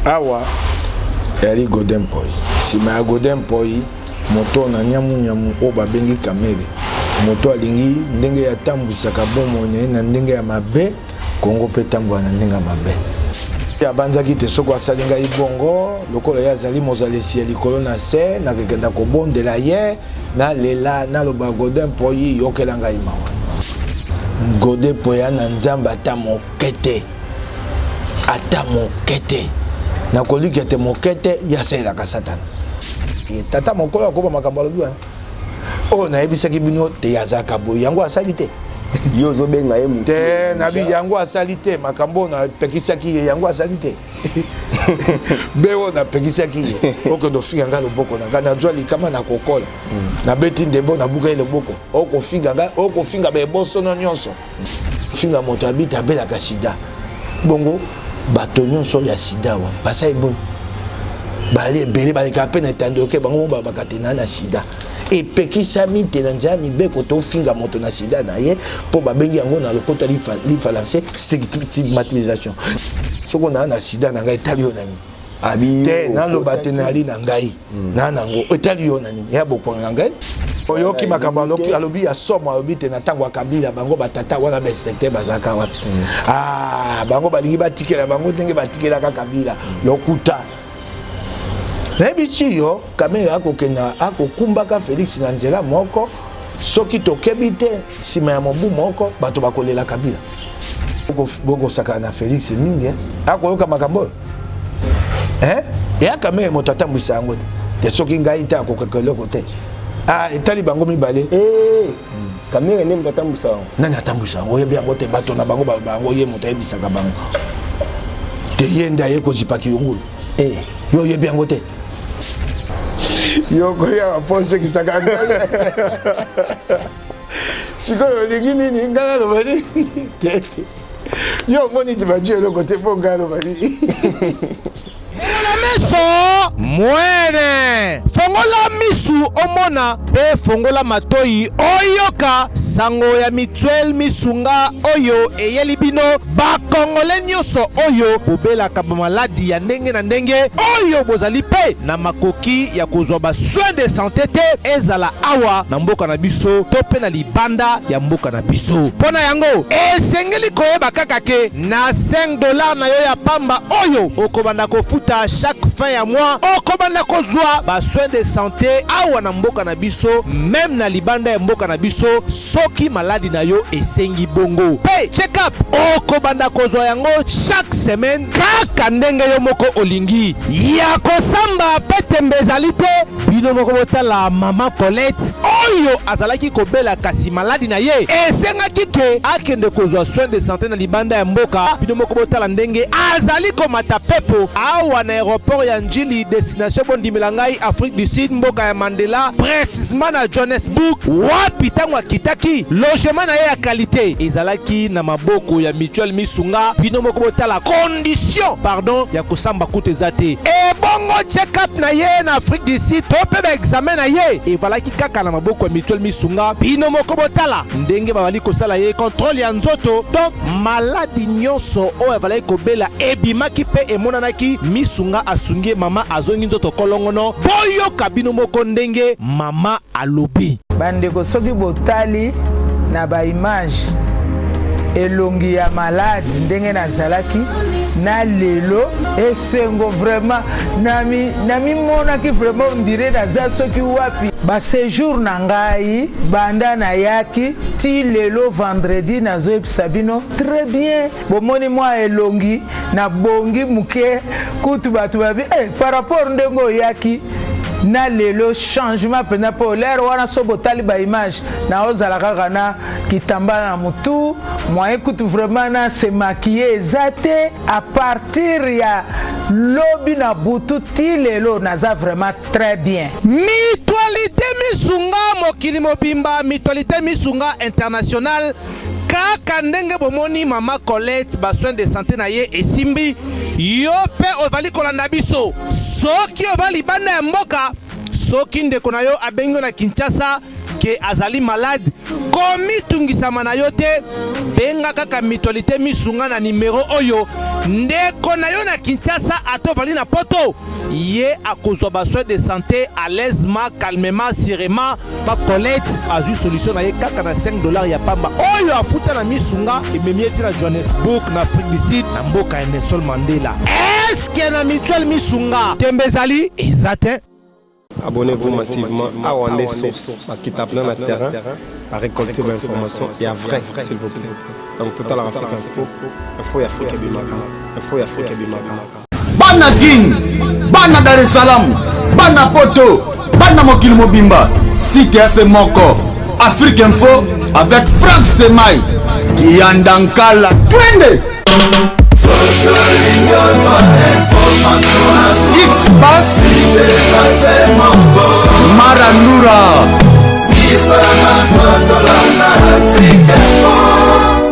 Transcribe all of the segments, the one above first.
awa yali Godin Poi sima ya Godin Poi moto na nyamu o babengi kamere moto alingi ndenge ya tambusaka bomo na ndenge ya mabe Kongo pe tambwa na ndenge ya mabe ya banzaki te soko asalinga ibongo lokola ya zali mozalesi ya likolo na se na kekenda kobondela ye na lela na loba Godin Poi yokelanga imawa Godin Poi na nzamba ata mokete na koliki ete mokete ya sela ka satana tata mokolo akoba makambo alobi wana o na ebisaki bino te yazaka boy yango asali te yo zo benga ye mutu te na bi yango asali te makambo na pekisaki ye yango asali te bewo na pekisaki ye oko do finga ngalo boko na ngana jwa likama na kokola na beti ndembo na buka ile boko oko finga be boso no nyonso finga moto abita bela ka sida bongo bato nyonso ya sida wa basa ebon bali ebele bali ka pe na tando ke bango bakatena na sida epekisami te na nzami beko to finga moto na sida na ye po babengi yango na lopoto li falancer stigmatisation soko na sida na ngai talio nani te na lo batenali na ngai na nango etalio nani ya boko na ngai oyoki makambo alobi ya somo alobi te na tango Kabila bango batata wana ba inspecteur bazaka wapi bango balingi batikela bango ndenge batikelaka Kabila lokuta Nebichi yo kamera akokumbaka Félix na nzela moko soki tokebi te sima ya mobu moko bato bakolela Kabila boko saka na Félix mingi akoyoka makambo ya kamera moto atambwisa yango te soki ngai te akokekeloko te etali bango mibale kamera ne moto atambwisa yango nani atambwisa yango oyebi yango te bato na bango bango ye moto ayebisaka bango te ye nde aye kozipaki yongulu yo oyebi yango te yo koya ponse kisaka sikoyo lingi nini ngana lobali tete yo ngoni tibaju eloko te po ngana lobali miso mwene fongola misu omona pe fongola matoi oyoka sango ya Mutuelle Misunga oyo eyeli bino bakongole nyonso oyo bobelaka bamaladi ya ndenge na ndenge oyo bozali pe na makoki ya kozwa ba soins de santé te ezala awa na mboka na biso to pe na libanda ya mboka na biso mpona yango esengeli koyeba kaka ke na $5 na yo ya pamba oyo okobanda kofuta chaque fin ya mois okobanda kozwa ba soins de santé awa na mboka na biso même na libanda ya mboka na biso soki maladi na yo esengi bongo pe check up okobanda kozwa yango chaque semaine kaka ndenge yo moko olingi ya kosamba pe tembezali te bino moko botala mama Colette oyo azalaki kobela kasi maladi na ye esengaki ke akende kozwa soins de santé na libanda ya mboka bino moko botala ndenge azali komata pepo awa na aéroport ya Njili destination bondimela ngai Afrique du Sud mboka ya Mandela précisément na Johannesburg wapi tango akitaki logement na ye ya qualité ezalaki na maboko ya Mutuelle Misunga bino moko botala condition ya kosamba kutu ezate ebongo check up na ye na Afrique du Sud to pe ba examen na ye evalaki kaka na maboko ya Mutuelle Misunga bino moko botala ndenge babali kosala ye contrôle ya nzoto donc maladi nyonso oyo evalaki kobela ebimaki pe emonanaki Misunga asungie mama azongi nzoto kolongono boyoka bino moko ndenge mama alobi bandeko soki botali na ba image elongi ya malade ndenge nazalaki na lelo esengo vraiment nami monaki vraiment ondire naza soki wapi ba séjour na ngai banda na yaki ti lelo vendredi nazoyebisa bino très bien bomoni mwa elongi na bongi muke kutu bato babi par rapport ndenge oyaki na lelo changement pena po l'air wana so botali ba image na ozala kaka na kitamba na mutu moi écoute vraiment na se maquiller ezate à partir ya lobi na butu ti lelo naza vraiment très bien Mutualité Misunga mokili mobimba Mutualité Misunga international kaka ndenge bomoni mama Colette ba soins de santé na ye esimbi yo pe ovali kolanda biso soki ovali bana ya mboka soki ndeko na yo abengo na Kinshasa ke azali malade komitungisama na yo te benga kaka Mutualité Misunga na numéro oyo ndeko na yo na Kinshasa atovali na poto ye akozwa besoin de santé à l'aisement calmement sereinement ba Colette azui solution na ye kaka na $5 ya pamba oyo afuta na Misunga ememi eti na Johannesburg na Afrique du Sud na mboka ya Nelson Mandela. Est-ce que na Mutuelle Misunga Tembezali ezate? Abonnez-vous massivement à Wandé Source, qui tape dans le terrain, à récolter l'information et à vrai, s'il vous plaît. Donc, Total Afrique Info et Afrique Bimaka. Info et Afrique Bimaka. Bana Guine, Bana Dar es Salaam, Bana Poto, Bana Mokil Mobimba, Site FM Moko, Afrique Info avec Frank Stemai, Yandankala, Twende. X-Bass Marandura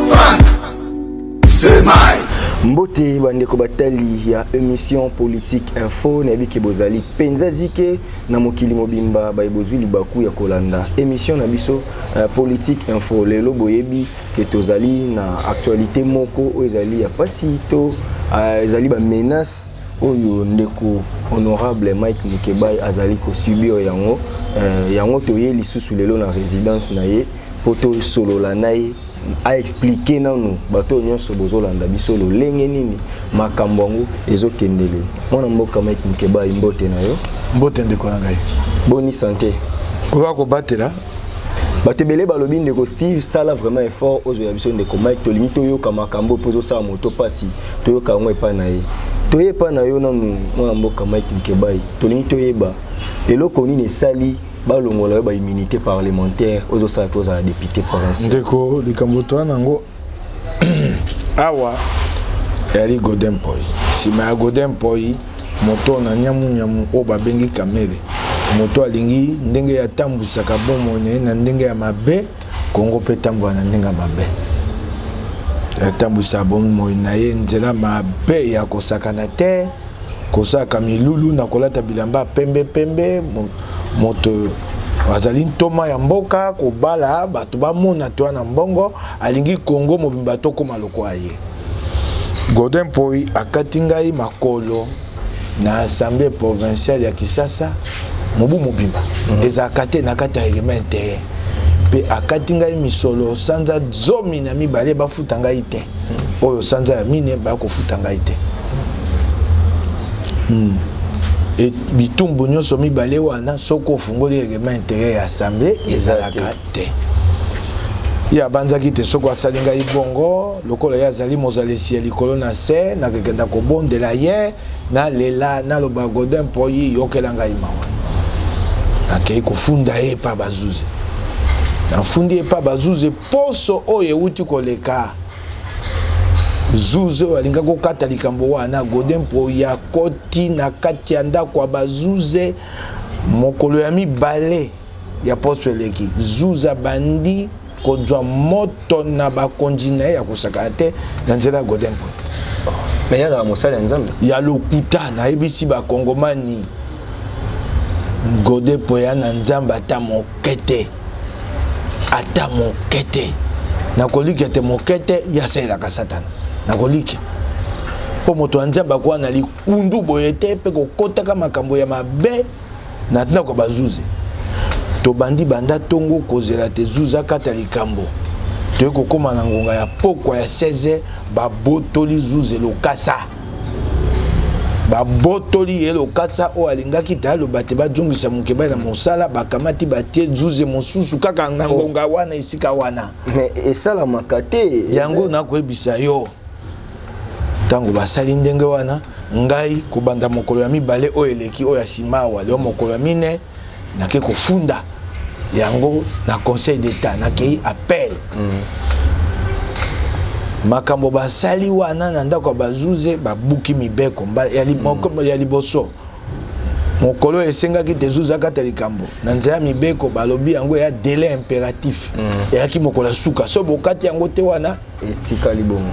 Frank Semai Mbote bandeko batali ya émission politique info na biki bozali penza zike na mokili mobimba baibozuli baku ya kolanda émission na biso politique info lelo boyebi ke tozali na actualité moko ezali ya pasito ezali ba menace oyo ndeko honorable Mike Mukebai azali ko subir yango yango toye lisusu lelo na résidence na ye poto solo la naye a expliquer nanu bato nyonso bozolanda biso lolenge nini makambo yango ezokendele mwana mboka Mike Mukebai mbote na yo mbote ndeko na ngai boni santé oba ko batela batebele balobi ndeko Steve sala vraiment effort ozoya biso ndeko Mike tolingi toyoka makambo pozo sa moto pasi toyoka ngo epa na ye toyepa na yo nanu mwana mboka Mike Mukebai tolingi toyeba eloko nini esali balongola ba immunité parlementaire ozo sa toza la député provincial ndeko likambo to nango awa yali Godin Poi sima ya Godin Poi moto na nyamu o babengi kamere moto alingi ndenge ya tambusaka bomo na ndenge ya mabe Kongo pe tambwa na ndenge ya mabe ya tambusa bomo na ye nzela mabe ya kosakana te kosaka milulu na kolata bilamba pembe moto azali ntoma ya mboka kobala bato bamona to na mbongo alingi Kongo mobimba to koma lokwa ye Godin Poi akati ngai makolo na assemblée provinciale ya Kisasa mobu mobimba ezaka te na kati ya règlement te pe akati ngai misolo sanza zomi na mibale bafuta ngai te oyo sanza ya mine bakofuta ngai te et bitumbu nyonso mibale wana soko fungoli règlement intérieur ya assemblée ezalaka te ya banzaki te soko asali ngai bongo lokola ya zali mozalesi ya likolo na se na kekenda kobondela ye na lela na loba Godin Poi yokela ngai mawa nakei kofunda ye pa bazuze na fundi ye pa bazuze poso oyo euti koleka zuze walinga kokata likambo wana Godin Poi ya koti na kati ya ndako ya bazuze mokolo ya mibale ya poso eleki zuza bandi kozwa moto na bakonzi na ye ya kosaka te na nzela Godin Poi mais ya mosala ya nzambe ya lokuta na ebisi bakongomani Godin Poi na nzambe ata mokete na kolike te mokete ya saelaka satana na kolike po moto nzambe akwa na likundu boye te pe kokotaka makambo ya mabe na ndako bazuze to bandi banda tongo kozela te zuza kata likambo to kokoma na ngonga ya pokwa ya 16 babotoli zuze lokasa babotoli ye lokasa o alingaki ta lobate bajongisa Mukebai na mosala bakamati batie zuze mosusu kaka na ngonga wana isika wana mais esala makate yango na koebisa yo tango basali ndenge wana ngai kobanda mokolo ya mibale o eleki o ya simawa leo mokolo ya mine nake kofunda yango na conseil d'état nakei appel makambo basali wana na ndako bazuze babuki mibeko ya liboso mokolo esengaki te zuza kata likambo na nzela mibeko balobi yango ya délai impératif eyaki mokolo suka so bokati yango te wana etikali bongo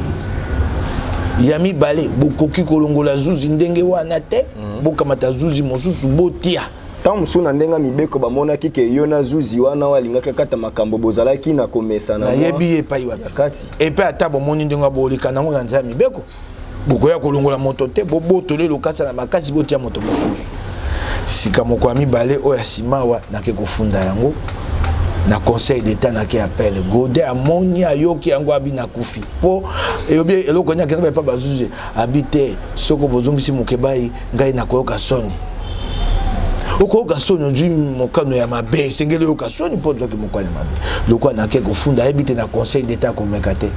ya mibale bokoki kolongola zuzi ndenge wana te bokamata zuzi mosusu botia tant mosusu na ndenga mibeko bamonaki ke yo na zuzi wana walingaka kata makambo bozalaki na komesa na nayebi epai wapi kati epai ata bomoni ndenge bolika nango na nzela mibeko bokoya kolongola moto te bobotole lokasa na makasi botia moto mosusu sika moko ya mibale oyo ya nsima wa nake kofunda yango na conseil d'état nake appel Godé amoni ayoki yango abi na kufi po elobi eloko nyaka na ba bazuze habite soko bozongisi mokebai ngai na koyoka soni okoyoka soni ozwi mokano ya mabe esengeli oyoka soni mpo ozwaki mokano ya mabe lokwa nake kofunda ayebite na conseil d'état komeka te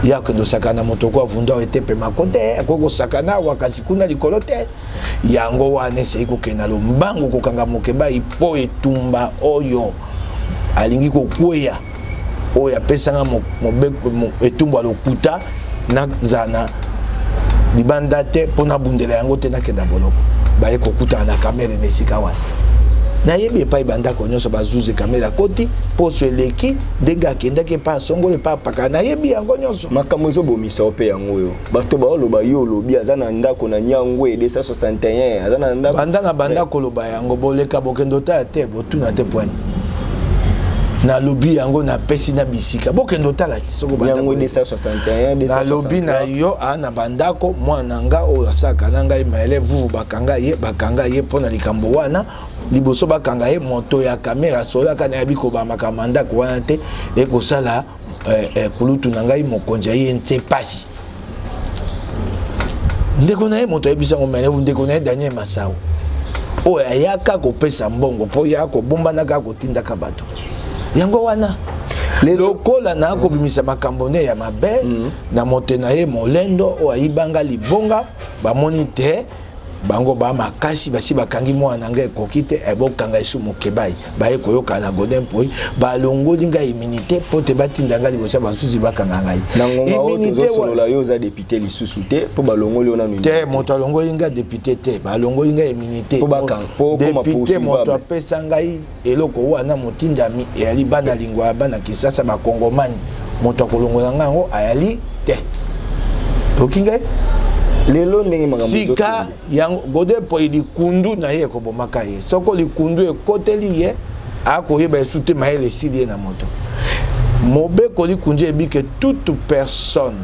yaka ndo sakana moto ko avunda ete pema kote akoko sakana wakasi kuna likolo te yango wana esei kokena lombangu kokanga mokeba ipo etumba oyo alingi kokweya oyo apesanga etumba lokuta na zana libanda te mpona bundela yango te nakenda boloko baye kokutana na kamere na esika wana nayebi epai bandako nyonso bazuze kamera koti poso eleki ndenge akendaki epai asongoli epai apaka nayebi yango nyonso makambo ezobomisa ope yango oyo bato baoloba yo olobi aza na ndako na Nyangwe 261 aza na ndako banda na bandako loba yango boleka bokendo ta te botuna te poani na lobi yango na pesi na bisika bokendo tala ti soko bandako 261 na lobi na yo na bandako mwana nga oyo asaka na ngai maele vuvu bakanga ye pona likambo wana liboso bakanga ye moto ya kamera solaka na yabi kobamaka mandako wana te ekosala kulutu na ngai mokonzi ye nte pasi ndeko na ye moto ayebisa ngo maele ndeko na ye Daniel Masao oyo ayaka kopesa mbongo mpo ya kobombanaka kotindaka bato yango wana lokola na akobimisa makambo ne ya mabe na moto na ye molendo oyo ayibanga libonga bamoni te bango ba makasi basi bakangi mwana nanga ekoki te ebokanga esu mokebai baye koyoka na Godé mpoi balongoli ngai immunité po te batinda ngai liboso basusi bakanga ngai immunité solola yo za député lisusu te po balongoli ona immunité te moto alongoli ngai député te balongoli ngai immunité po député moto apesa ngai eloko wana motindami eyali bana lingwa ya bana Kisasa bakongomani moto akolongola ngango ayali te toki ngai lelo ndenge makambo sika yango Godé po likundu na ye kobomaka ye soko likundu ekoteli ye akoyeba esute mayele esili ye na moto mobeko likundu ebi que toute personne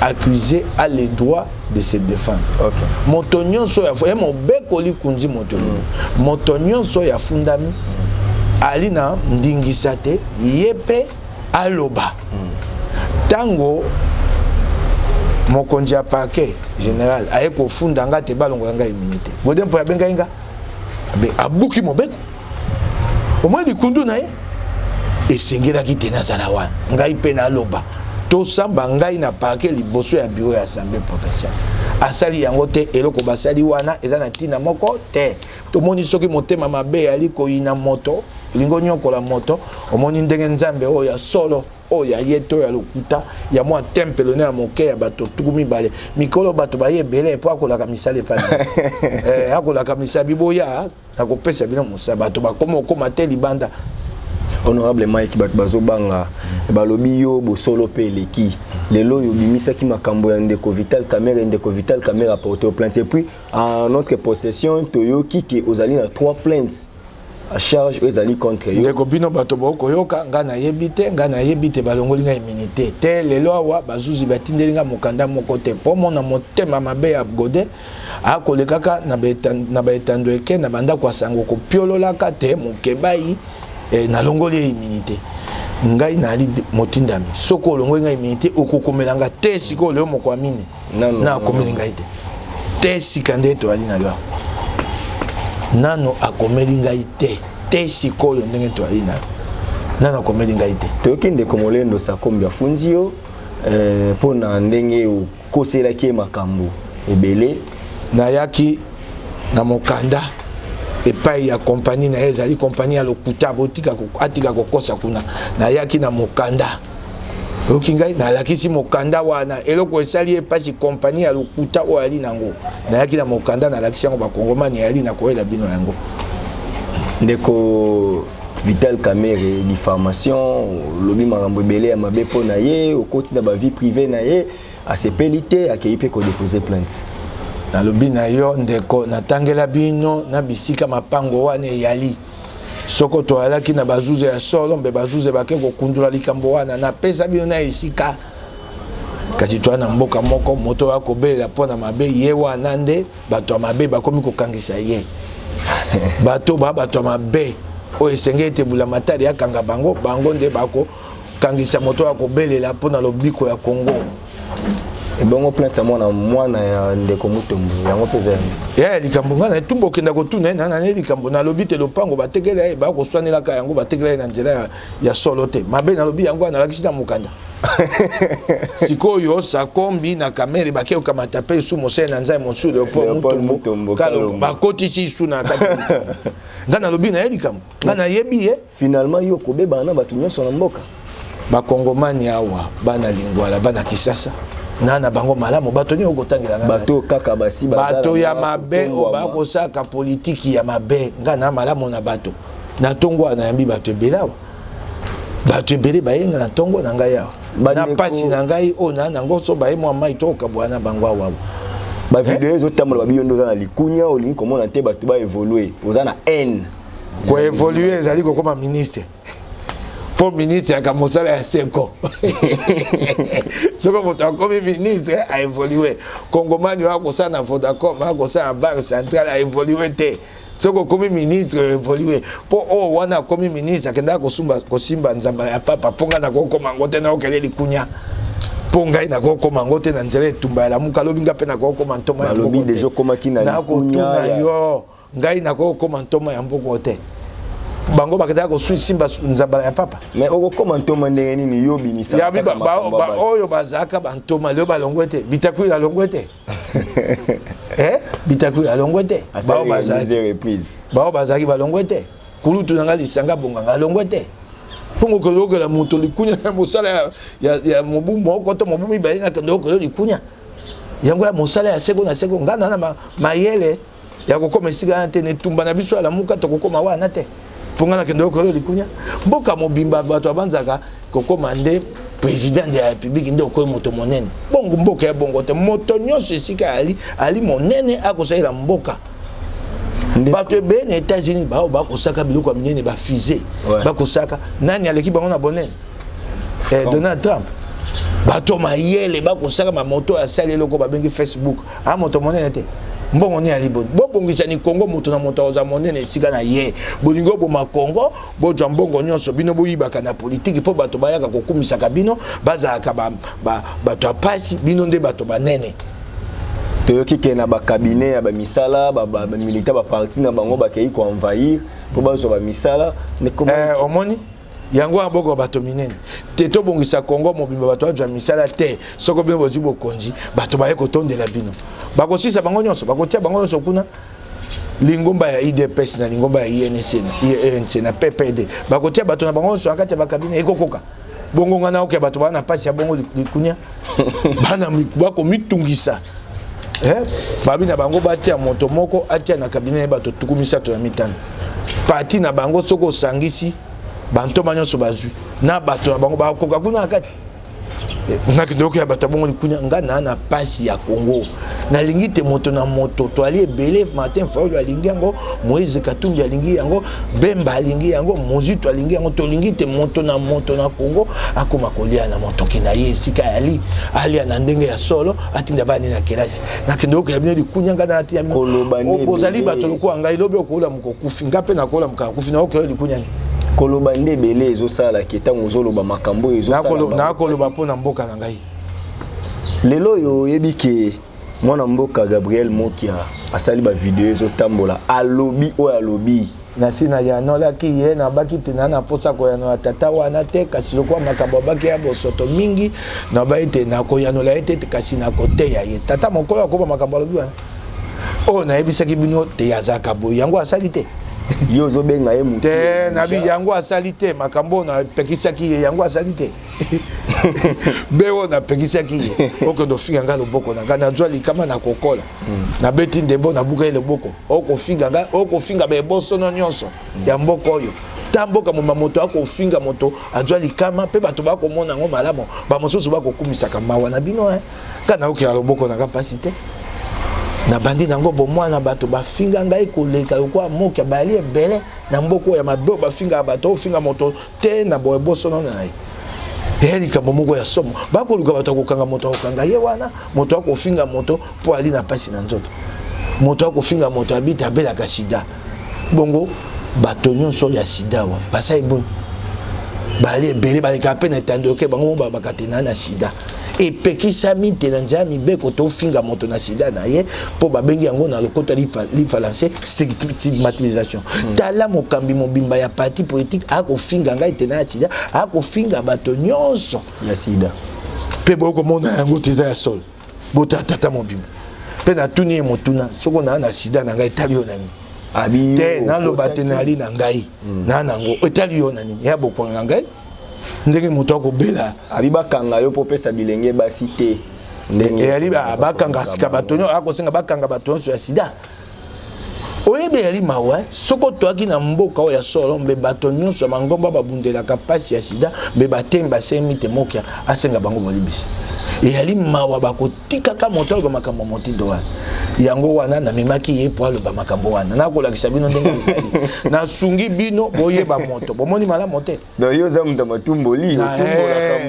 accusée a le droit de se défendre. Moto nyonso ya mobeko likundu moto moto nyonso ya fundami ali na ndingisa te yepe aloba tango mokonzi ya parquet général aye kofunda nga te balongola nga immunité Godé mpo abenga nga be abuki mobeko omoi likundu na ye esengelaki te nazala wana ngai mpe naloba tosamba ngai na parquet liboso ya bureau ya assemblée provinciale asali yango te eloko basali wana eza na ntina moko te tomoni soki motema mabe yali koyina moto lingo nyokola moto omoni ndenge nzambe oyo ya solo oya yeto ya lokuta ya mwa tempelo na moke ya bato tukumi bale mikolo bato baye bele po akolaka misale pa akolaka misala biboya akopesa bino musa bato bakoma okoma te libanda honorable Mike bato bazobanga balobi yo bosolo pe leki lelo yo bimisaki makambo ya ndeko Vital Kamerhe apporté aux plaintes et puis en notre possession toyoki ke ozali na 3 plaintes à charge ezali contre yo ndeko bino bato bokoyoka nga na yebite balongoli nga immunité te lelo awa bazuzi batindeli nga mokanda moko te po mona motema mabe ya Godé akolekaka na baetando eke na bandako asango kopiololaka te mokebai na longoli immunité ngai nali motindami soko olongoli nga immunité okokomelanga te siko leo moko amine na akomeli ngai te sika nde toali na yo nano akomeli ngai te sikoyo ndenge toali na nano akomeli ngai te toyoki ndeko molendo sakombi afundi yo mpona ndenge okoselaki makambo ebele nayaki na mokanda epai ya kompani na ye ezali kompani ya lokuta atika kokosa kuna nayaki na mokanda oyoki ngai nalakisi mokanda wana eloko esali epasi kompani ya lokuta oyo ali nango nayaki na mokanda nalakisi yango bakongomani yali na koyela bino yango ndeko Vital Kamerhe diffamation lobi makambo ebele ya mabe mpo na ye okoti na bavie privée na ye asepeli te akei mpe kodepose plainte nalobi na yo ndeko natangela bino na bisika mapango wana eyali soko toalaki na bazuze ya solo mbe bazuze bake kokundula likambo wana napesa bino na esika kasi toa na mboka moko moto akobelela mpo na mabe ye wana nde bato ya mabe bakomi kokangisa ye bato ya mabe oyo esenge ete Mbulamatari akanga bango nde bakokangisa moto akobelela mpo na lobiko ya Congo. Ebongo plainte mwana ya ndeko Mutombo yango peza ya likambo ngana tumbo kenda kotuna na likambo na lobi te lopango batekela ye ba koswanela ka yango batekela ye na nzela ya solo te mabe na lobi yango na lakisi na mukanda sikoyo sakombi na kamere bakeo kamata pe su mose na nzai monsu le Mutombo kalo bakotisi su na kati ngana lobi na likambo ngana yebi ye finalement yo kobeba na batu nyonso na mboka bakongomani awa bana lingwala bana kisasa nana bango malamu bato ni okotangela bato kaka basi bato ya mabe o bakosaka politiki ya mabe ngana malamu na bato na tongo na yambi bato ebelawa bato ebele bayenga na tongo na ngai awa na pasi na ngai o na nango so baye mwa mai to kabwana bango awa ba video ezo tambola babiyondo za na likunya olingi komona te bato ba évoluer oza na haine ko évoluer ezali kokoma ministre pour ministre ya kamosala ya seko soko moto akomi ministre a évolué kongomani akosala na Vodacom akosala na banque centrale a évolué te soko komi ministre évolué po o wana komi ministre akenda kosimba nzamba ya papa ponga na kokoma ngote na okele likunya ponga ina kokoma ngote na nzela etumba ya lamuka lobinga pe na kokoma ntoma ya lobi dejo koma kina likunya yo ngai na kokoma ntoma ya mboko te bango bakataka kosimba nzamba ya papa mais okokoma ntoma ndenge nini yo bimisa ya ba oyo bazaka bantoma leo balongwe te bitakui la longwe te bitakui la longwe te bao bazaki balongwe te kulutu nanga lisanga bonganga longwe te pongo kolokela moto likunya ya mosala ya mobu moko to mobu mibale na kendo kolokela likunya yango ya mosala ya seko na seko ngana na mayele ya kokoma esika te ne tumba na biso ala muka to kokoma wana te ponga na kendo kolokela likunya mboka mobimba bato abanzaka kokoma nde président de la République nde okoyi moto monene bongo mboka ya bongo te moto nyonso esika ali monene akosalela mboka bato ebele na États-Unis bao bakosaka biloko ya minene bafusée bakosaka nani aleki bango na bonene Donald Trump bato mayele bakosaka bamoto asali eloko babengi Facebook moto monene te mbongo ni ali boni bobongisa ni Congo moto na moto oza monene esika na ye bolingo boma Congo bojwa mbongo nyonso bino boyibaka na politique po bato bayaka kokumisaka bino bazalaka bato apasi bino nde bato banene toyoki ke na ba cabinet ya ba misala ba militaire ba parti na bango bakei ko envahir po bazo ba misala ne comment omoni yango aboko bato minene te to bongisa Congo mobimba bato ajwa misala te soko bino bozi bokonzi bato baye kotondela bino bakosisa bango nyonso bakotia bango nyonso kuna lingomba ya IDPS na lingomba ya INC na PPD bakotia bato na bango nyonso akati ya bakabine ekokoka bongo ngana oke bato bana pasi ya bongo likunya bana bako mitungisa babi na bango batia moto moko atia na kabine bato tukumisa to na mitano parti na bango soko sangisi bantoma nyonso bazwi na bato na bango bakoka kuna akati nakendoko ya bato bongo likunya ngana na pasi ya Congo nalingi te moto na moto to ali ebele Martin Fayulu alingi yango Moïse Katumbi alingi yango Bemba alingi yango Mozitu alingi yango to lingi te moto na Congo akoma kolia na moto kina ye sika ali na ndenge ya solo atinda bani na kelasi nakendoko ya bino likunya ngana atia bozali bato lokwa ngai lobe okola mukokufi ngape na kola mukakufi na okola likunya koloba nde belé ezosala ketango ozoloba makambo ezosala nakoloba mpona mboka na ngai lelo yo yebike mwana mboka Gabriel Mokia asali ba video ezotambola alobi o alobi nasi na yanolaki ye na baki te na posa koyanola tata wana te kasi lokwa makambo baki ya bosoto mingi na baite na koyanola ete kasi na koteya ye tata mokolo akoba makambo alobi wana o na yebisaki bino te yazaka boye yango asali te yo zo benga ye mutu te na bi yango asali te makambo na pekisaki ye yango asali te bewo na pekisaki ye okondo finga nga loboko na nga na jwa likama na kokola na beti ndembo na buka ye loboko okofinga bebosono nyonso ya mboko oyo ta mboka moma moto akofinga moto ajwa likama pe bato bakomona ngo malamu bamosusu bakokumisaka mawa na bino kana okela loboko na nga pasi te na bandi nango bomwana bato bafinga ngai koleka lokwa moka bali ebele na mboko ya mabe bafinga bato ofinga moto te na boye bosono na ye eli ka bomoko ya somo bakoluka bato kokanga moto kokanga ye wana moto akofinga moto po ali na pasi na nzoto moto akofinga moto abita bela ka sida bongo bato nyonso ya sida wa basa ebon bali ebele bali ka pena tando ke bango bakatena na sida epekisami te na nzami beko tofinga moto na sida na ye po babengi yango na lokoto lifalancé stigmatisation tala mokambi mobimba ya parti politique akofinga ngai te na sida akofinga bato nyonso ya sida pe bokomona yango te eza ya sol botatata mobimba pe na tuni ye motuna soko na sida na ngai tali yo nani te naloba te nali na ngai na nango etali yo nani ya bokonga ngai ndenge moto akobela abi bakanga yo popesa bilenge basi te ndenge ali bakanga sika batonyo akosenga bakanga batonyo ya sida oyebe yali mawa soko toaki na mboka oya solo mbe batonyo so mangomba babundelaka pasi ya sida mbe batemba semi te mokia asenga bango bolibisi yali mawa bakotika ka moto ba makambo motindo wana yango wana na memaki ye po aloba makambo wana nakolakisa bino ndenge ezali na sungi bino boyeba moto bomoni mala mote na yo za muta matumboli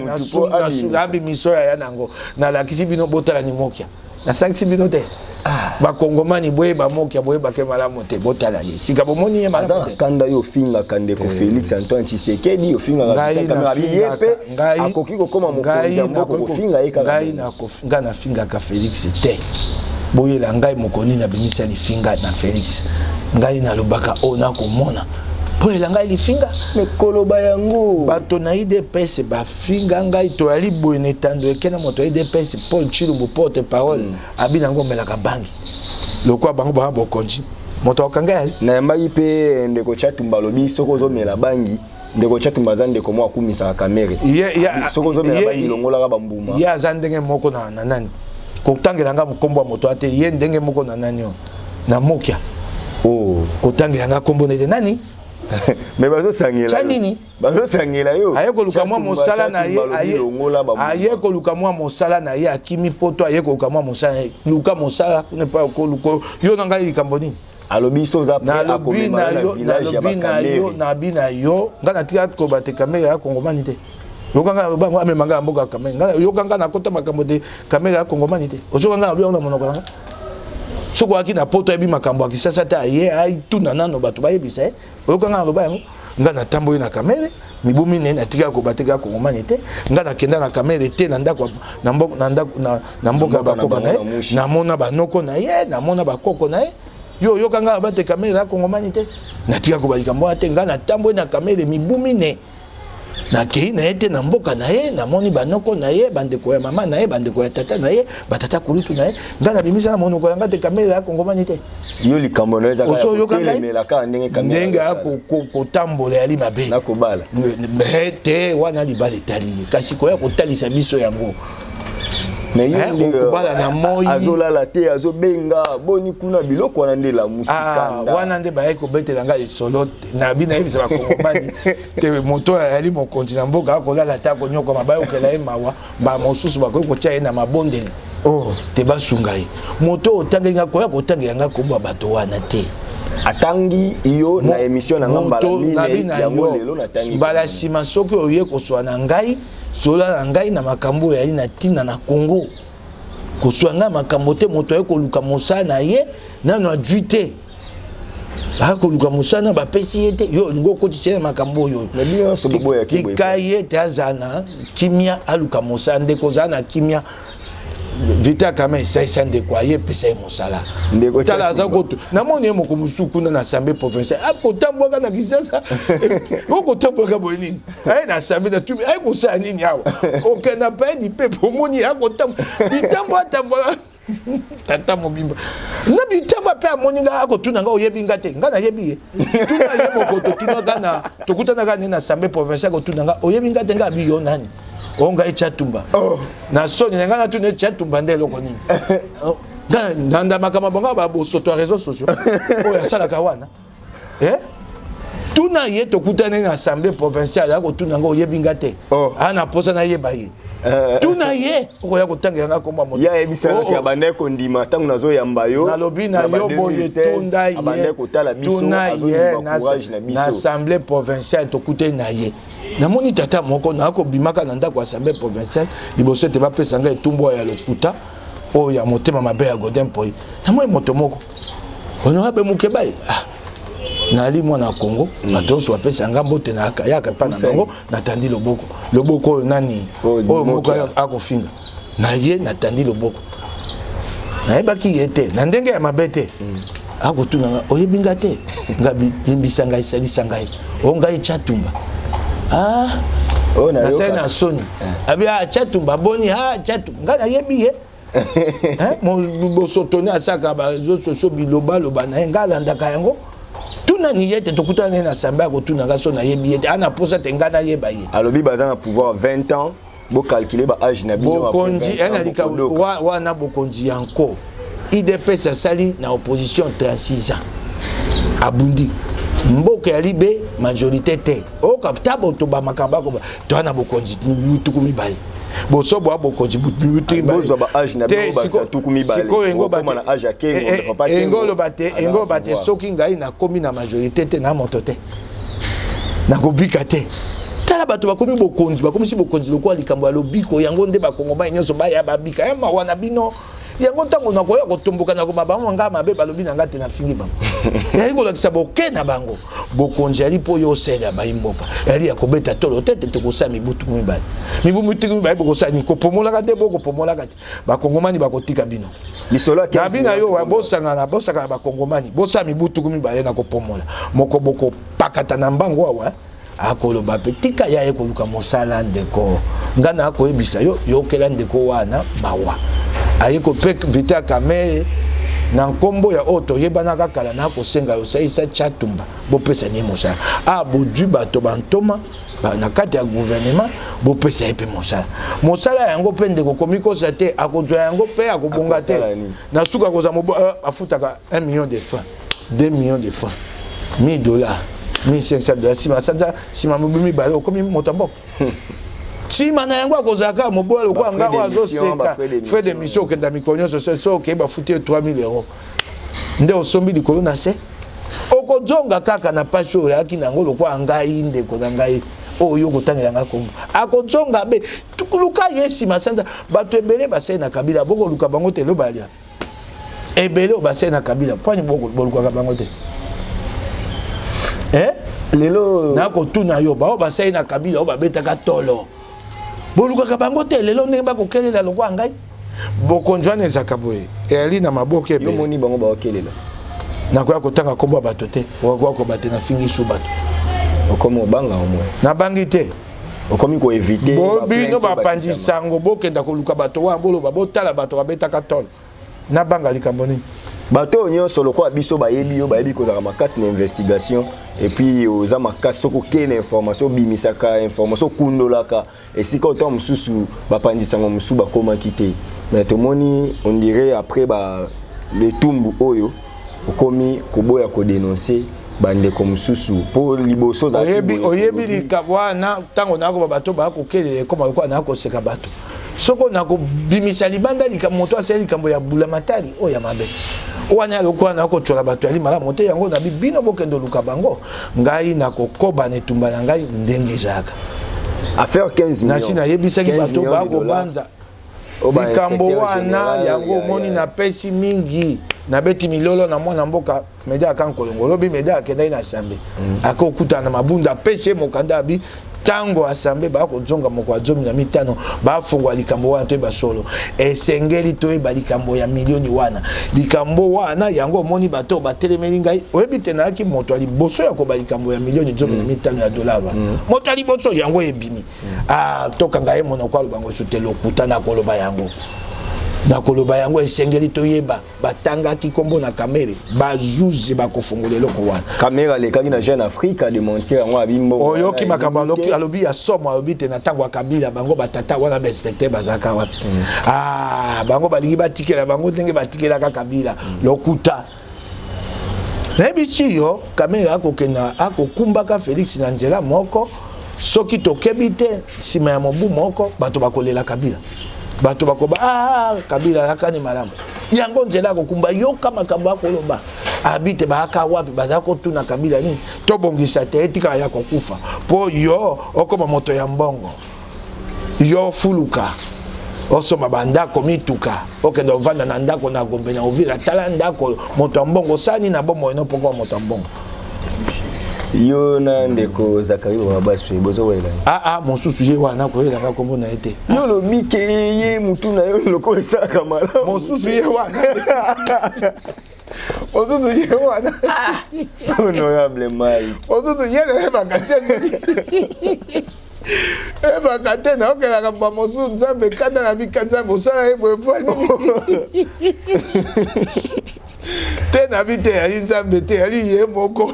na sunga abi misoya ya nango na lakisi bino botala ni mokia na sangisi bino te bakongomani boyeba mokia boyeba ke mala mote botala ye sika bomoni ye mala mote kanda yo finga kande ko Félix Antoine Tshisekedi yo finga kamera yepe akoki kokoma mokonzi mboko kofinga ye ngai na finga ka Félix te boyela ngai mokoni na bimisa ni finga na Félix ngai na lobaka ona komona boyela ngai lifinga mekoloba yango bato na IDPS bafinga ngai to ali boyene tando ekena moto IDPS Paul Chilumbu porte parole abina ngo melaka bangi lokwa bango ba bokonji moto okanga ali na yambai pe ndeko Chatumba lobi soko zo mela bangi ndeko Chatumba zande ko mwa kumisa kamera soko zo mela bangi longola ka bambuma ya zandenge moko na nani kotangela nga mkombo moto ate ye ndenge moko na nani na mokia kotangela nga kombo nete nani mais bazo sangela chanini bazo sangela yo aye koluka mwa mosala na ye aye koluka mwa mosala na ye akimi poto aye koluka mwa mosala luka mosala ne pas koluko yo na ngai likamboni alobi so za pe akomema na village ya bakamere na bina yo ngana tika ko bate kamera ya kongomani te yokanga bango amemanga mboka kamera yokanga na kota makambo de kamera ya kongomani te osokanga obi ona monoko nga soko aki na poto ebi makambo akisasa ta ye ai tuna nano bato bayebisa oyokanga loba yango nga na tamboyi na kamera mibumi ne na tika ko bateka kongomani te nga na kenda na kamera te na ndako na mboka bakoka na ye na mona banoko na ye na mona bakoko na ye yo yokanga bate kamera kongomani te na tika ko balikambo te nga na tamboyi na kamera mibumi ne na kei na ete na mboka na ye na moni banoko na ye bandeko ya mama na ye bandeko ya tata na ye batata kulutu na ye nga na bimisa na monoko yanga te kamera ya kongomani te yo likambo na ezaka kotelemela ka ndenge kamera ndenge kotambola yali mabe nakobala te wana libala etali ye kasi koya kotalisa biso yango mais okubala na moi azolala te azobenga boni kuna biloko wana nde la musikanda wana nde baye kobetela ngai solo na bina yebisa bakongomani te moto ali mokonzi na mboka akolala te akonyokoma bayokela ye mawa bamosusu bakoki kotia ye na mabondeli te basunga ye moto otangelanga koya kotangela nga komba bato wana te atangi yo na émission na ngambala yango lelo natangi mbala nsima soki oye koswa na ngai sola na ngai na makambo yali na ntina na Congo koswa ngai makambo te moto aye koluka mosala na ye nano adwi te akoluka mosala na bapesi ye te yo olingi okotisa na makambo oyo tika ye te azala na kimia aluka mosala ndeko ozala na kimia vita kama esaisa ndeko aye pesa ye mosala tala aza koto namoni ye moko mosusu kuna na assemblée provinciale akotambwaka na Kinshasa okotambwaka boye nini aye na assemblée na tumi aye kosala nini awa okenda paye di pepe omoni akotambwa bitambo atambwaka tata mobimba na bitambo mpe amoni nga akotuna nga oyebi nga te nga nayebi ye tuna ye moko totunaka na tokutanaka ne na assemblée provinciale kotuna nga oyebi nga te nga abi yo nani onga Chatumba na soni nga na tune Chatumba nde loko nini nanda makama bonga ba bosoto réseaux sociaux oya sala kawana tuna ye tokutana na assemblée provinciale ako tuna ngo yebinga te ana posa na yeba ye tuna ye ko ya kotanga nga komba moto ya ebisana ki abande ko ndima tangu nazo yamba yo na lobi na yo boye tunda ye abande ko tala biso na assemblée provinciale tokutana na ye namoni tata moko na ko bimaka na ndako assemblée provinciale liboso te ba pesa nga etumbo ya lokuta o ya motema mabe ya Godin Poi namoi moto moko honorable Mukebai nali mwana Congo batonso bapesa nga mbote na yaka pa na bango natandi loboko nani o moko akofinga na ye natandi loboko na yebaki yete na ndenge ya mabete akotuna nga oyebinga te ngabi limbisa ngai salisa ngai o ngai chatumba na sena soni abi chatumba boni chatumba nga yebi ye bosotoni asaka bareseau sociaux biloba loba na ye nga alandaka yango tuna ni yete tokutana na assemblée akotuna nga so na yebi yete ana posa te nga na yeba ye alobi baza na pouvoir 20 ans bo calculer ba âge na bino bokonzi enalika wana bokonzi yanko IDPS asali na opposition 36 ans abundi mboka ya libe majorité te o kapta boto ba makamba ko to na bokonzi mutuku mibali bosobo abokonzi mutuku bozo ba âge na bino ba tuku mibali siko engo ba na âge akengo papa engo bate soki ngai na komi na majorité te na moto te na kobika te tala bato bakomi bokonzi bakomi si bokonzi lokwa likambo ya lobiko yango nde bakongoma nyonso baya babika ya mawana bino yango ntango nakoya kotomboka na koma bango nga mabe balobi na nga te na fingi bango yali kolakisa boke na bango bokonzi yali mpo yo osala bayimboka yali ya kobeta tolo tete tokosala mibutuku mibale mibutuku mibale bokosala ni kopomolaka te bokopomolaka te bakongomani bakotika bino na bino yo bosangana bakongomani bosala mibutuku mibale na kopomola moko bokopakata na mbango awa akoloba pe tika ya ekoluka mosala ndeko nga na akoyebisa yo yokela ndeko wana mawa ayeko pek vita kame na nkombo ya oto yebanaka kala na kosenga yo saisa chatumba bopesa ni mosala bodu bato bantoma na kati ya gouvernement bopesa epe mosala yango pe ndeko komikosa te akozwa yango pe akobonga te na suka koza mobo afutaka 1 million de francs 2 millions de francs $1000 $1500 sima sanza sima mobimi bale okomi motambo sima na yango akozaka mobola lokwa nga wazo seka frais de mission kenda mikonyo so ke ba futi 3000 euros nde osombi likolo na se okozonga kaka na pasho yaki nango lokwa ngai ndeko na ngai oyo kotangela nga kombo akozonga be tukuluka yesi masanza bato ebele basai na kabila boko luka bango te lobalia ebele basai na kabila pwani boko boluka bango te lelo nako tuna yo ba basai na kabila ba betaka tolo boluka bango te lelo ndenge bakokelela lokwa ngai bokonjwana ezaka boye eli na maboke ebe yo moni bango bakokelela nakoya kotanga kombo bato te wakoya kobate na fingi su bato okomi obanga omwe na bangi te okomi ko éviter bobino bapanzi sango bokenda koluka bato wana boloba botala bato babetaka tolo na banga likambo nini bato nyonso lokwa biso bayebi yo bayebi kozaka makasi na investigation et puis oza makasi soko kene information bimisaka information kundolaka esika oto mosusu bapandisango mosusu bakomaki te mais tomoni on dirait après le tumbu oyo okomi koboya kodénoncer bandeko mosusu po liboso za oyebi likambo wana ntango nakoba bato bakokelela ekoma lokwa nakoseka bato soko nakobimisa libanda likambo moto asali likambo ya bulamatari oyo ya mabe wana lokwa nakotshola bato yali malamu te yango na bino bokendo luka bango ngai nakokoba netumba na ngai ndenge ezalaka affaire 15 millions nasi nayebisaki bato bakobanza likambo wana yango omoni napesi mingi nabeti milolo na mwana mboka media akankolongo lobi media akendai na asambe akokutana na mabunda apesi mokanda abi tango asambe bakozonga moko azomi na mitano bafungwa likambo wana toyeba solo esengeli toyeba likambo ya milioni wana likambo wana yango omoni bato batelemeli ngai oyebi te nayaki moto ali boso ya koba likambo ya milioni zomi na mitano ya dolar moto ali boso yango ebimi toka ngai monoko alobango sute lokuta na koloba yango nakoloba yango esengeli toyeba batangaki kombo na kamere bazuzi bakofungola eloko wana kamera lekaki na Jeune Afrique a démentir yango abimbo oyoki makambo alobi ya somo alobi te na ntango ya kabila bango batata wana bainspecteur bazalaka wapi bango balingi batikela bango ndenge batikelaka kabila lokuta Nayebisi yo kamera akokenda akokumbaka Félix na nzela moko soki tokebi te nsima ya mobu moko bato bakolela Kabila bato bakoba Kabila akani malamu yango nzela akokumba yoka makambo akoloba abite baaka wapi baza kotuna Kabila nini tobongisa te etika ya kokufa po yo okoma moto ya mbongo yo fuluka osoma bandako mituka okenda ovanda na ndako na Gombe na Uvira tala ndako moto mbongo sani na bomo eno poko moto mbongo yo na ndeko Zakari Babasu ebozo wela mosusu ye wana ko yela ko mbona ete yo lobike ye mutu na yo loko esaka mala mosusu ye wana mosusu ye wana honorable Mike mosusu ye na bakate bakate na okela kwa mosusu nzambe kanda na bikanza bosala ebo efani te na bite ya nzambe te ali ye moko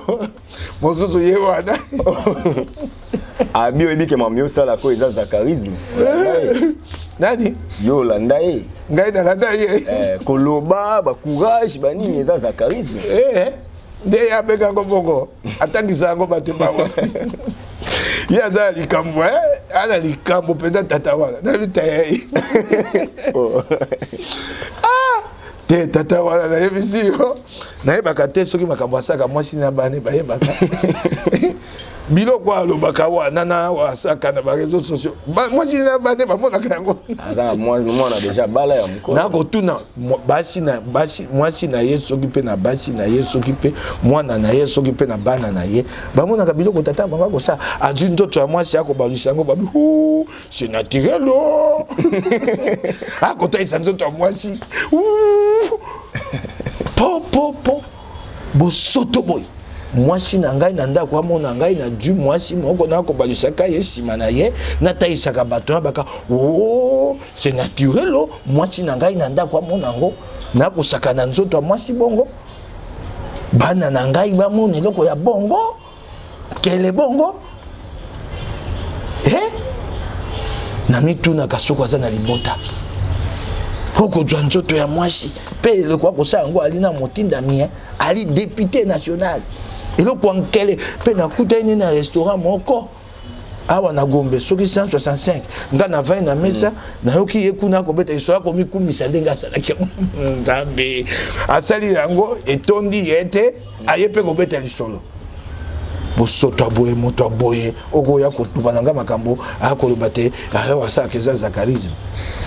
mosusu ye wana abi oyebi ke mamio sala ko eza zakarisme nani yo landa ye ngai na landa ye koloba ba courage bani eza zakarisme nde ya beka ngo bongo atangisa ngo bato bawa ya za likambo ana likambo penda tata wana na bitaye te tata wana na yebisi yo na yebaka te soki makambo asaka mwasi na bane bayebaka biloko alobaka wana na wasaka na bareseau sociaux mwasi na bane bamonaka yango aza mwana deja bala ya mokolo nakotuna mwasi na ye soki mpe na basi na ye soki mpe mwana na ye soki mpe na bana na ye bamonaka biloko tata bango akosala azwi nzoto ya mwasi akobalwisa yango babi c'est naturel akotalisa nzoto ya mwasi po bosoto boye mwasi na ngai na ndako amona ngai na du mwasi moko na kobalusaka ye sima na ye natayisaka bato na baka c'est naturel mwasi na ngai na ndako amona ngo na kosaka na nzoto ya mwasi bongo bana na ngai bamona eloko ya bongo kele bongo na mitunaka soko aza na libota okozwa nzoto ya mwasi mpe eloko akosala yango ali na motindami ali député national eloko ankele mpe nakuta nini na restaurant moko awa na Gombe soki 165 nga na 20 na mesa nayoki ye kuna kobeta histoire komikumisa ndenge asalaki nzambe asali yango etondi ye te aye mpe kobeta lisolo bosoto aboye moto aboye okoya kotupa na nga makambo akoloba te asalaka eza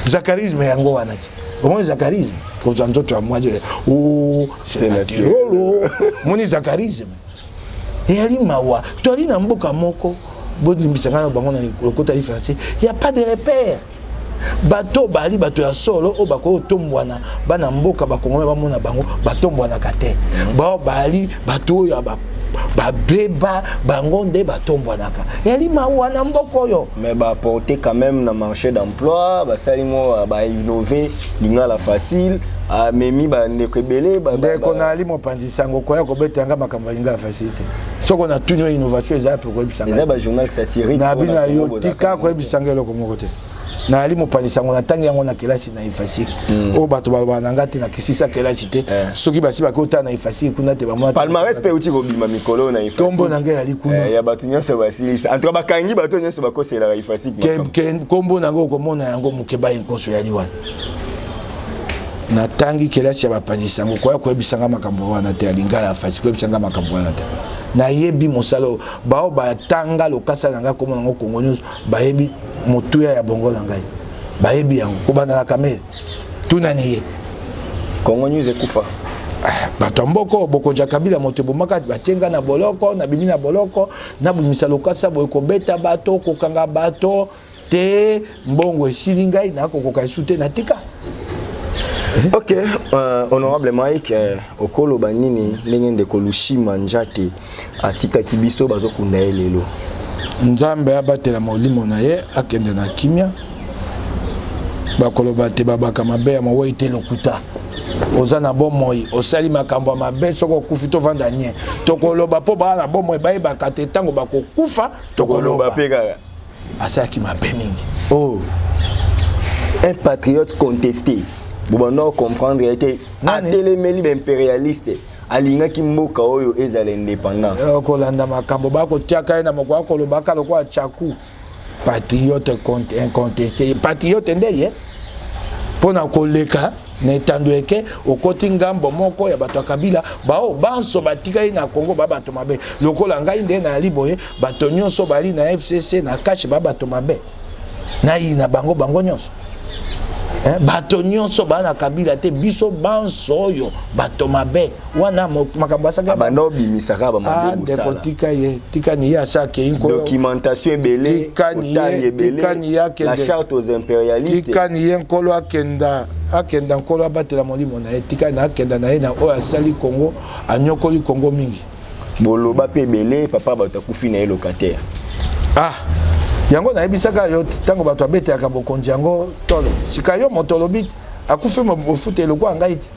zakarisme yango wana ti omoni zakarisme kozwa nzoto ya mwaje c'est naturel moni zakarisme eyali mawa toali na mboka moko bolimbisanga na bango na lokota li français y a pas de repère bato bali bato ya solo o bakoyo tombwana bana mboka bakongome bamona bango batombwanaka te bao bali bato oyo babeba bango nde batombwanaka yali mawa na mboka oyo mais baporter quand même na marché d'emploi basali mo bainnover lingala facile amemi bandeko ebele ndeko nali mopanzi sango koya kobeta yanga makambo lingala facile te soko na tuni innovation eza pe koyebisanga eza ba journal satirique na bina yo tika koyebisanga eloko moko te na ali mopanzi sango na tangi yango na kelasi na ifasiki o bato bananga te na kisisa kelasi te soki basi bakota na ifasiki kuna te bamona palmarès pe uti kobima mikolo na ifasiki kombo nanga yali kuna ya bato nyonso basilisa en tout cas bakangi bato nyonso bakosela ifasiki kombo nanga okomona yango mokeba inkoso yali wana na tangi kelasi ya bapanzi sango koya koyebisanga makambo wana te alingala afasi koyebisanga makambo wana te na yebi mosalo bao batanga lokasa nanga kombo nango kongo nyonso bayebi motuya ya bongo na ngai bayebi yango kobanda na kamere tunani ye kongo nyonso ekufa bato mboko bokonja Kabila moto bomaka batenga na boloko na bimi na boloko na bimisa lokasa boye kobeta bato kokanga bato te mbongo esili ngai na kokoka esute na tika. Ok, honorable Mike, okolo banini ndenge ndeko Lushima Njate atika kibiso bazokunda lelo. Nzambe abatela molimo na ye akende na kimia. Bakolo bate babaka mabe ya mawe ite lokuta. Oza na bomoi osali makambo mabe soko kufito vanda nye. Tokoloba po ba na bomoi baye bakate tango bakokufa tokoloba pega. Asaki mabe mingi. Oh. Un patriote contesté. bobanda comprendre ete atelemeli baimpérialiste alingaki mboka oyo ezala indépendant kolanda makambo bakotiaka ye na moko akolobaka lokola chaku patriote incontesté patriote nde ye mpona koleka na etando eke okoti ngambo moko ya bato ya kabila bao banso batika ye na Congo ba bato mabe lokola ngai nde na liboye bato nyonso bali na FCC na cache ba bato mabe na yi na bango nyonso bato nyonso ba na kabila te biso banso oyo bato mabe wana makambo asaka bando bimisaka ba mabe ndeko tika ye tika ni ya sake inko documentation ebele la charte aux impérialistes tika ni ye nkolo akenda nkolo abatela molimo na ye tika na akenda na ye na oyo asali Congo anyokoli Congo mingi boloba pe ebele papa bato akufi na ye locataire yango na ebisaka yo tango bato abetelaka bokonzi yango tolo sika yo moto lobi akufi mofute eloko ngai ti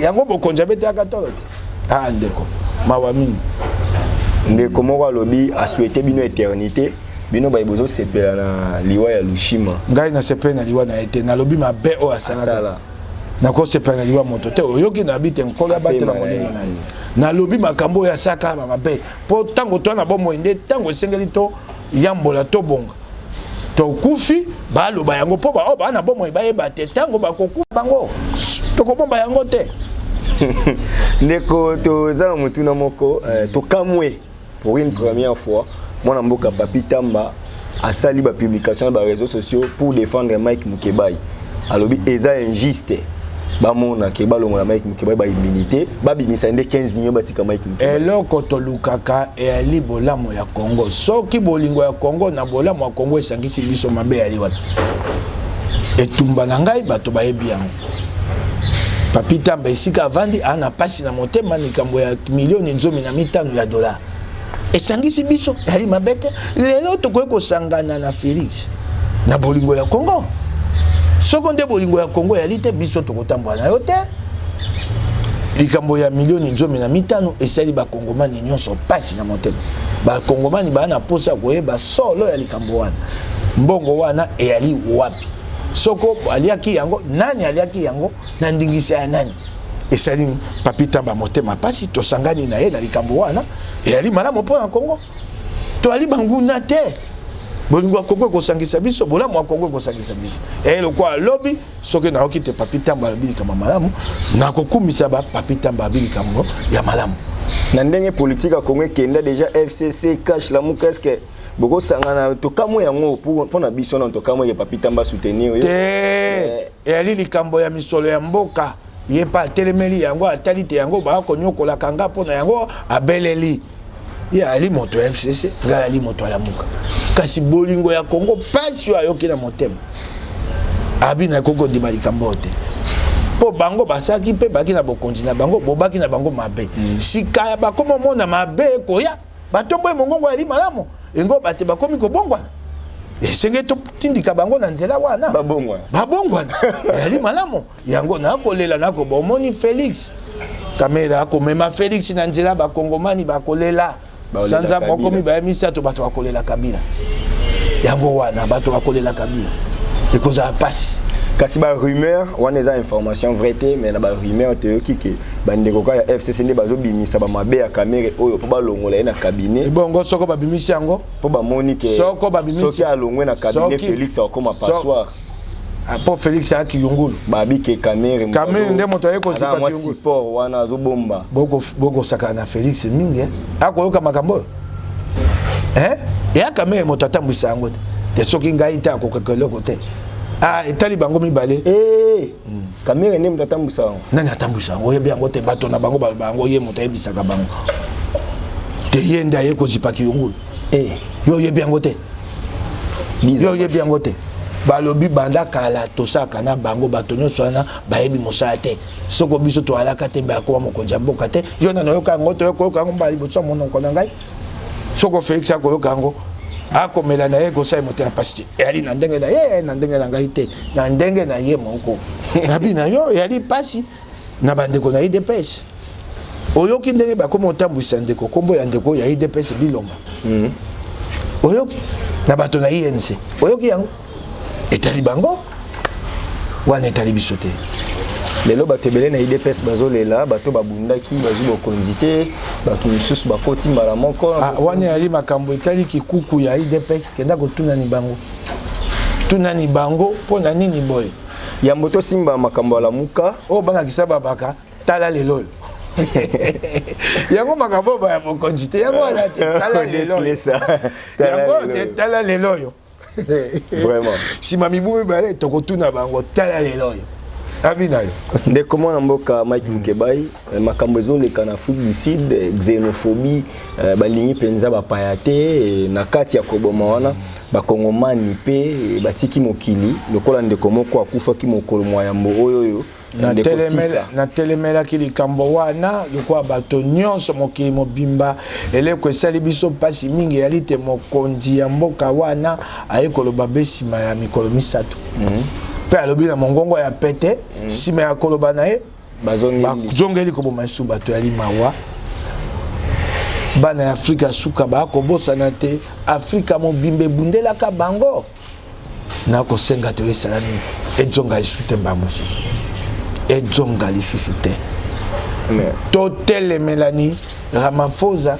yango bokonzi abetelaka tolo ti ndeko mawa mingi ndeko moko alobi asouhaite bino éternité bino bayibozo sepela na liwa ya Lushima ngai na sepela na liwa na ete nalobi mabe oyo asalaka nakosepela na liwa moto te oyoki na bite nkolo abatela molimo na ye nalobi makambo oyo asaka mabe mpo ntango twana bomoi nde ntango esengeli to yambola to bonga to kufi baloba yango po ba bana bomoi bayeba te tango bakokufa bango tokobomba yango te ndeko toza na mutuna moko tokamwe pour une première fois mwana mboka Papi Tamba asali ba publication ba réseaux sociaux pour défendre Mike Mukebai alobi eza injuste bamona ke balongola Mike Mukebai ba immunité babimisa nde 15 millions batika Mike Mukebai eloko tolukaka ali bolamo ya Congo soki bolingo ya Congo na bolamo ya Congo esangisi biso mabe ali wapi etumba na ngai bato bayebi yango Papi Tamba esika avandi ana pasi na motema likambo ya milioni 15 ya dollars esangisi biso ali mabete lelo tokoki kosangana na Félix na bolingo ya Congo soko nde bolingo ya Congo yali te biso tokotambola na yo te likambo ya milioni 15 esali bakongomani nyonso pasi na motema bakongomani bana posa koyeba solo ya likambo wana mbongo wana eyali wapi soko aliaki yango nani aliaki yango na ndingisa ya nani esali Papi Tamba motema pasi tosangani na ye na likambo wana eyali malamu mpo na Congo to ali banguna te bolingo Congo kosangisa biso bolamu Congo kosangisa biso lokwa lobby soki na okite Papi Tamba bilika malamu na kokumisa ba Papi Tamba bilika ya malamu na ndenge politique ya Congo kenda déjà FCC cache la muka eske boko sangana tokamwe yango pour na biso na tokamwe ya Papi Tamba soutenir yo ali likambo ya misolo ya mboka ye pa telemeli yango atalite yango ba konyokola kanga pona yango abeleli ya ali moto FCC ngala ali moto ya muka kasi bolingo ya Congo pasi ayoki na motema abina koko ndima likambo te po bango basaki pe baki na bokonzi na bango bobaki na bango mabe sika ya bakomo mona mabe koya batombo mongongo ali malamu engo bate bakomi kobongwana esenge to tindika bango na nzela wana babongwana ali malamu yango na kolela na ko bomoni Félix kamera ko mema Félix na nzela bakongomani bakolela sanza mokomi ba misato bato bakolela Kabila yango wana bato bakolela Kabila ekoza pasi kasi ba rumeur wana eza information vraie te mais na ba rumeur te yoki ke bandeko ka ya FCC nde bazobimisa ba mabe ya kamera oyo po balongola na cabinet bongo soko babimisi yango po bamoni ke soko babimisi soki alongwe na cabinet Félix akoma passoire po Félix aki yungulu babi ke kamera nde moto ayeko zipa yungulu support wana azobomba boko saka na Félix mingi akoyoka makambo ya kamera moto atambwisa yango te soki ngai te akokakeloko te etali bango mibale kamera nde moto atambwisa yango nani atambwisa yango oyebi yango te bato na bango bango ye moto ayebisaka bango te ye nde aye kozipaki yungulu yo oyebi yango te yo oyebi yango te balobi banda kala tosaka na bango bato nyonso wana bayebi mosala te soko biso toalaka te mbe akoba mokonzi ya mboka te yo nano yoka yango toyoka yango mbala liboso ya monoko na ngai soko Félix akoyoka yango akomela na ye kosala motema pasi te eyali na ndenge na ye na ndenge na ngai te na ndenge na ye moko nabi na yo eyali pasi na bandeko na IDPS oyoki ndenge bakoma otambwisa ndeko kombo ya ndeko ya IDPS Bilonga oyoki na bato na INC oyoki yango etali bango wana etali biso te lelo bato ebele na IDPS bazolela bato babundaki bazwi bokonzi te bato mosusu bakoti mbala moko wana yali makambo etali kikuku ya IDPS kenda kotunani bango tunani bango mpona nini boye yambo tosimba makambo ya lamuka oyo bangakisa babaka tala lelo oyo yango makambo baya bokonzi te yango wana te tala lelo yango te tala lelo oyo vraiment nsima mibu mibale tokotuna bango tala lelo oyo abina yo ndeko mwana mboka Mike Mukebai makambo ezoleka na Afrique du Sud xénophobie balingi penza bapaya te na kati ya koboma wana bakongomani pe batiki mokili lokola ndeko moko akufaki mokolo mwa yambo oyo na telemelaki likambo wana lokola bato nyonso mokili mobimba eleko esali biso mpasi mingi yali te mokonzi ya mboka wana aye koloba be nsima ya mikolo misato pe alobi na mongongo ya pete nsima ya koloba na ye bazongeli koboma esu bato yali mawa bana ya Afrika suka bakobosana te Afrika mobimba ebundelaka bango nakosenga te esala nini edzonga esu te mba mosusu edzonga lisusu te totelemelani Ramaphosa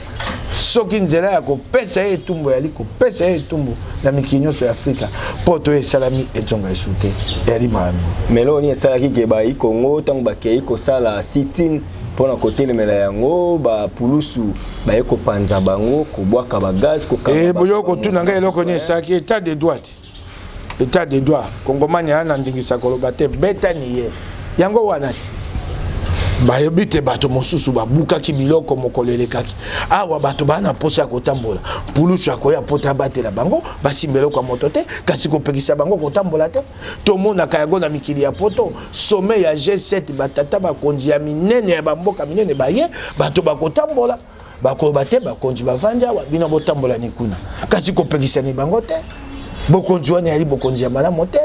soki nzela ya kopesa ye etumbu yali kopesa ye etumbu na mikili nyonso ya Afrika mpo to esalami edzonga esu te eyali mawa mingi meloni esalaki ke bayi Congo ntango bakei kosala sit-in mpona kotelemela yango bapulusu baye kopanza bango kobwaka bagaz boyo kotuna ngai eloko nini esalaki état de droit état de droit kongomani aya na ndingisa koloba te betani ye yango wana ti bayebi te bato mosusu babukaki biloko mokolo elekaki awa bato baa na poso ya kotambola mpulusu akoya pota batela bango basimba eloko ya moto te kasi kopekisa bango kotambola te tomonaka yango na mikili ya poto sommet ya G7 batata bakonzi ya minene ya bamboka minene baye bato bakotambola bakoloba te bakonzi bavandi awa bino botambola ni kuna kasi kopekisani bango te bokonzi wana yali bokonzi ya malamu te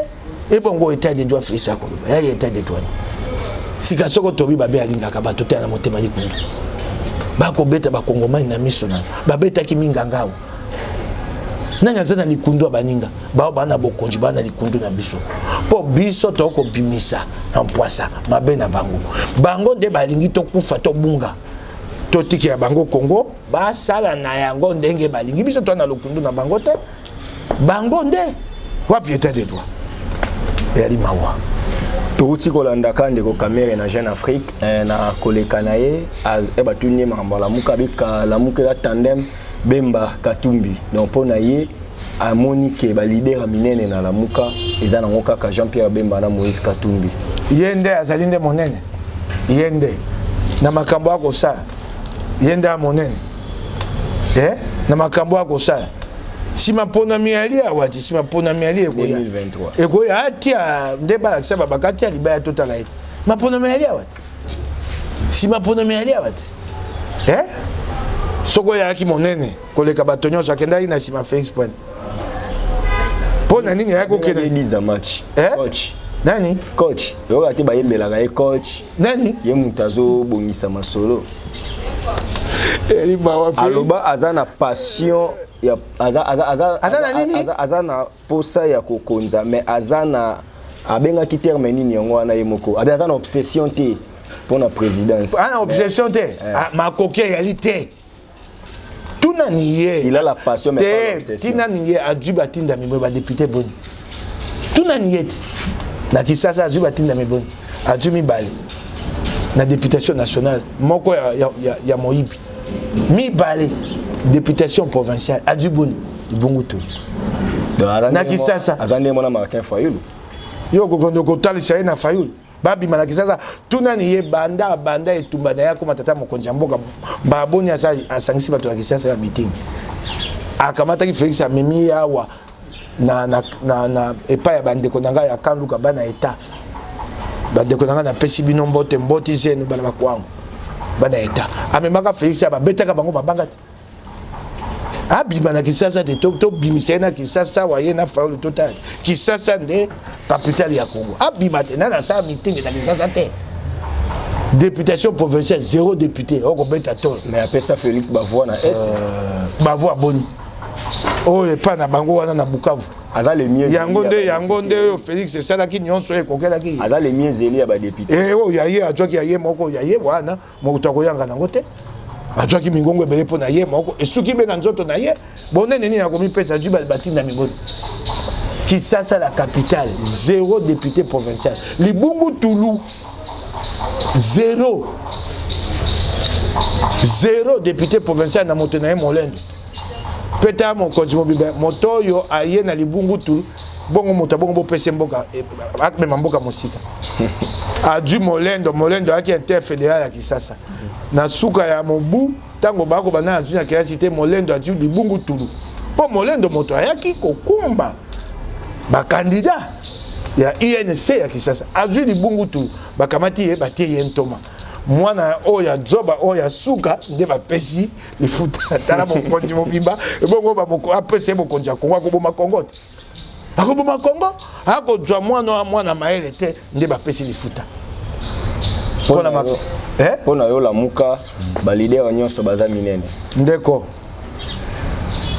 ebongo état de droit Félix akoloba yali état de droit sika soko tobi babe alingaka bato te na motema likundu bakobeta bakongomani na miso na babetaki mingangao nani aza na likundu abaninga bao bana bokonzi bana likundu na biso po biso tokobimisa na mpwasa mabe na bango bango nde balingi tokufa tobunga totikela bango Congo basala na yango ndenge balingi biso to na lokundu na bango te bango nde wapi état de droit eyali mawa touti kolanda ndeko Kamere na Jeune Afrique na koleka na ye batuni makambo lamuka bika lamuka ya tandem Bemba Katumbi donc mpona ye amoni ke balidera minene na lamuka eza nango kaka Jean-Pierre Bemba na Moïse Katumbi ye nde azali nde monene ye nde na makambo akosala ye nde amonene na makambo akosala sima pona miali awati sima pona miali ekoya 2023 ekoya atia ndeba lakisa babakati alibaya totala ete mapona miali awati sima pona miali awati soko yaki monene koleka bato nyonso akendaki na sima Félix Point pona nini yako kena 10 match coach nani coach yo ati bayembelaka ye coach nani ye mutazo bongisa masolo aloba aza na passion ya aza na posa ya kokonza mais aza na abengaki terme nini yango wana ye moko aza na obsession te mpona présidence ana obsession te makoki yali te tuna ni ye il a la passion mais pas l'obsession tina ni ye adu batinda mibwe ba député boni tuna ni ye na Kisasa adu batinda mibwe adu mibale na députation nationale moko ya Moyibi mibale députation provinciale adu boni ibongo to na Kisasa azande mona Martin Fayulu yo kokondo kotalisa ye na Fayulu babi na Kisasa tuna ni ye banda etumba na yako matata mokonzi ya mboka baboni asangisi bato ya Kisasa ya meeting akamataki Félix amemi awa na epa ya bandeko nanga ya kanluka bana eta bandeko nanga na pesi bino mbote mboti zenu bana bakwangu bana eta amemaka Félix abetaka bango babanga te abima na Kisasa te to bimisa na Kisasa waye na Fayulu total Kisasa nde capitale ya Congo abima te na sa meeting na Kisasa te députation provinciale 0 député oko beta tol mais après ça Félix bavoa na est bavoa boni oh et pas na bango wana na Bukavu aza le mieux yango nde Félix esalaki nyonso ekokelaki aza le mieux zeli ya ba député oyo yaye azwaki yaye moko yaye wana moto akoyanga nango te azwaki mingongo ebele mpo na ye moko esuki mpe na nzoto na ye bonene nini akomipesa azwi batinda miboni Kisasa la capitale 0 député provincial Libungu Toulou 0 député provincial na moto na ye Molendo peta mo konjimo bibe moto yo aye na Libungu Toulou bongo moto bongo bo pese mboka akme mboka musika adu Molendo aki interfédéral ya Kisasa na suka ya mobu tango bako bana adu na kiasi te Molendo adu Libungu Toulou po Molendo moto ayaki kokumba ba candidat ya INC ya Kisasa adu Libungu Toulou bakamati ye batie ye ntoma mwana oya joba oya suka nde bapesi lifuta tala mokonzi mobimba ebongo ba moko apese mokonzi ya Kongo akoboma Kongo akoboma Kongo akozwa mwana maele te nde bapesi lifuta pona yo lamuka ba leader nyonso baza minene ndeko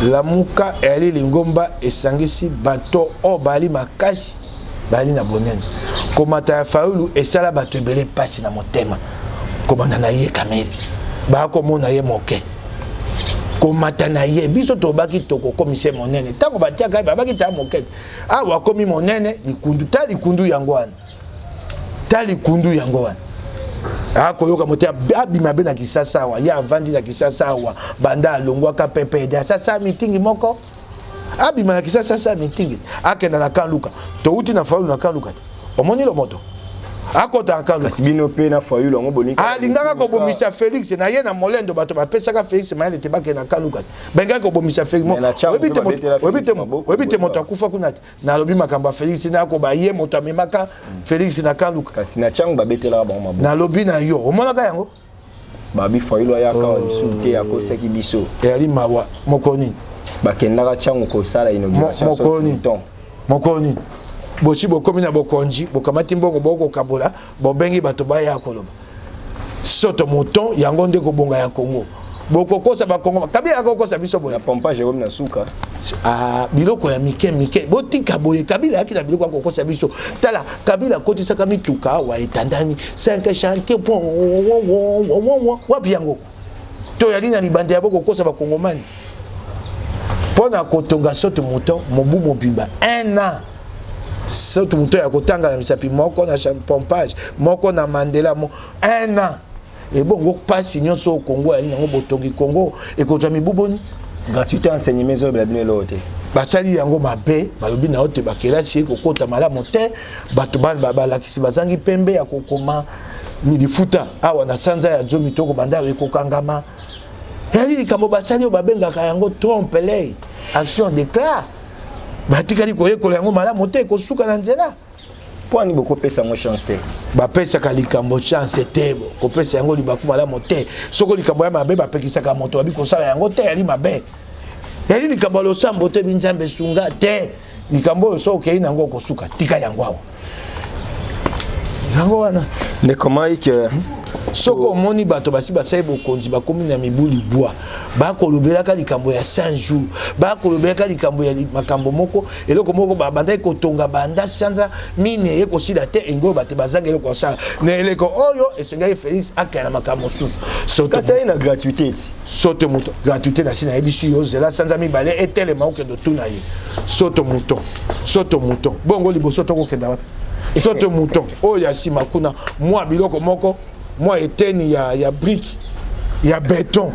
lamuka eli lingomba esangisi bato o bali makasi bali na bonene komata ya faulu esala bato ebele pasi na motema komanda na ye kameli bakomona ye moke komata na ye biso tobaki tokokomisa monene ntango batiaka babaki ta moke awa komi monene likundu ta likundu yango wana akoyoka moto abima be na Kisasa awa ya avandi na Kisasa awa banda alongwaka PPD sasa meeting moko abima na Kisasa sasa meeting akenda na Kanluka touti na faulu na Kanluka omoni lo moto akota Kanluka kasibino pe na faulu ngo bonika alingaka ko bomisa Félix na ye na Molendo bato bapesaka Félix maile te bake na Kanluka benga ko bomisa Félix webite moto akufa kunati na lobi makamba Félix na ko ba ye moto amemaka Félix na Kanluka kasi na changu babetela ba mabo na lobi na yo omonaka yango babi faulu ayaka lisuke yakosaki biso eli mawa mokoni bakendaka changu ko sala inauguration mokoni bochi bokomi na bokonji bokamati mbongo boko kabola bobengi bato baya koloba soto moton yango nde kobonga ya Kongo bokokosa ba Kongo kabila kokosa biso boye na pompage comme na suka biloko ya mike botika boye kabila yaki na biloko kokosa biso tala kabila kotisa kamituka wa etandani 5 chantier point wapi yango to yali na libande ya boko kokosa ba Kongomani pona kotonga soto moton mobu mobimba 1 an soto moto ya kotanga na misapi moko na pompage moko na Mandela 1 an ebongo pasi nyonso Kongo ali nango botongi Kongo ekozwa mibuboni gratuité enseignement zo bla binelo te basali yango mabe balobi na ote bakelasi kokota malamu te bato balakisi bazangi pembe ya kokoma milifuta awa na sanza ya zomi toko banda ekokangama yali likambo basali babengaka yango trompe-l'œil action déclare batikali koyekola yango malamu te kosuka na nzela po ni boko pesa mo chance te bapesaka likambo chance te kopesa yango libaku malamu te soko likambo ya mabe bapekisaka moto babi kosala yango te yali mabe yali likambo losambo te binzambe sunga te likambo so okei nango kosuka tika yango awa yango wana ne comment que soko omoni bato basi basali bokonzi bakomi na mibuli bwa bakolobelaka likambo ya 100 jours bakolobelaka likambo ya makambo moko eloko moko babandaki kotonga banda sanza mine ye kosila te engo bate bazanga eloko kosala na eleko oyo esengaki Félix akela makambo mosusu kasi na gratuité soto moto gratuité na sina yebisu yo zela sanza mibale etelema okende tuna ye soto mouton bongo liboso tokokenda wapi soto mouton oyo ya nsima kuna mwa biloko moko moi eteni ya brique ya béton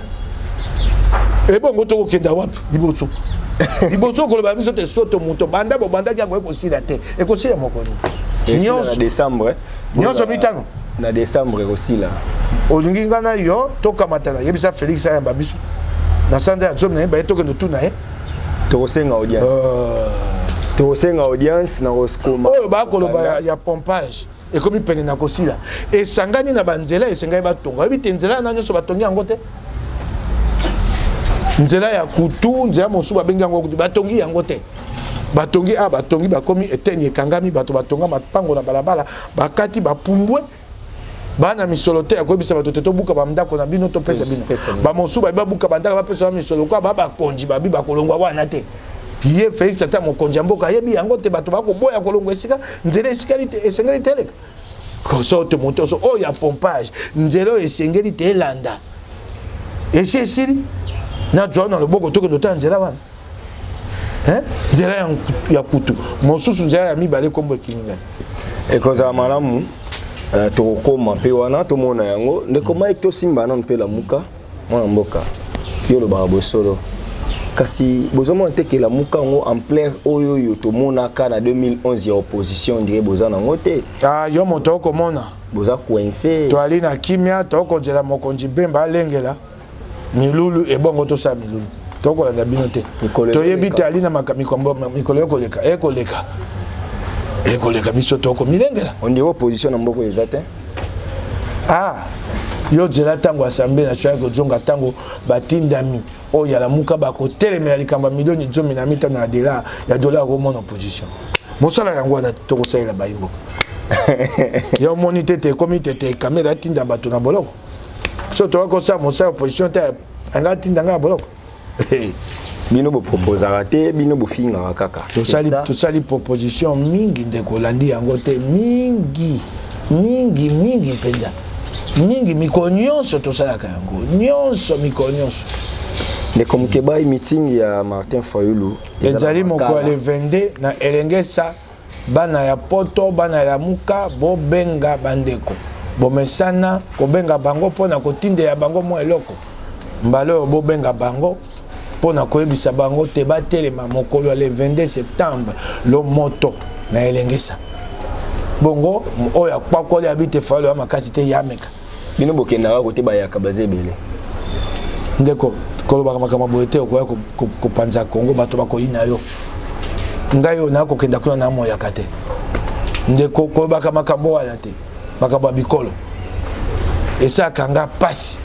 et bon goto kokenda wapi liboso koloba biso te soto moto banda ki yango ekosila te ekosila mokoni nyonso na décembre nyonso mitano na décembre ekosila olingi ngana yo tokamatana yebisa Félix ayamba biso na sanza ya zomi na ye baye tokende tuna ye tokosenga audience na koskoma oyo bakoloba ya pompage ekomi pene na kosila esangani na banzela esengani batonga oyebi te nzela na nyonso batongi yango te nzela ya kutu nzela mosusu babengi yango kutu batongi yango te batongi bakomi eteni ekangami bato batonga mapango na balabala bakati bapumbwe bana misolo te akoyebisa bato te tobuka bandako na bino topesa bino bamosusu babuka bandako bapesa misolo kwa bakonji babi bakolongwa wana te ye Félix ata mokonzi mboka yebi yango te bato bako boya kolongo esika nzela esengeli teleka ko so te moto so o ya pompage nzela esengeli te landa esi esili na jona loboko to ke nota nzela wana nzela ya kutu mosusu nzela ya mibale kombo ekininga ekoza malamu tokokoma mpe wana tomona yango ndeko Mike tosimba nano mpe lamuka mwana mboka yo lobaka bosolo kasi bozomona te ke lamuka yango en plein oyo tomonaka na 2011 ya opposition ndire boza nango te yo moto okomona boza coincé toali na kimia tokonzela mokonzi Bemba alengela milulu ebongo tosala milulu tokolanda bino te toyebi te ali na mikolo ekoleka biso toko milengela on dit opposition na mboko eza te yo zela tango assemblée nationale kozonga tango batindami oyo ya lamuka bakotelemela likambo milioni 15 na dela ya dollar komona opposition mosala yango wana tokosalela bayimboka yo moni tete komi tete kamera tinda bato na boloko so tokosala mosala opposition te anga tinda nga boloko bino bo proposera te bino bo finga kaka tosali proposition mingi ndeko landi yango te mingi mpenza mingi mikolo nyonso tosalaka yango nyonso mikolo nyonso ndeko Mukeba meeting ya Martin Fayulu ezali mokolo le 22 na elengesa bana ya poto bana ya lamuka bobenga bandeko bomesana kobenga bango mpona kotinda ya bango mo eloko mbala oyo bobenga bango mpona koyebisa bango te batelema mokolo le 22 septembre lo moto na elengesa bongo oyo akpakoli abite Fayulu ya makasi te yameka bino bokendaka kote bayaka baza ebele ndeko kolobaka makambo boye te okoya kopanza Kongo bato bakoyina yo ngai oyo nakokenda kuna na moyaka te ndeko kolobaka makambo wana te makambo ya bikolo esalaka nga pasi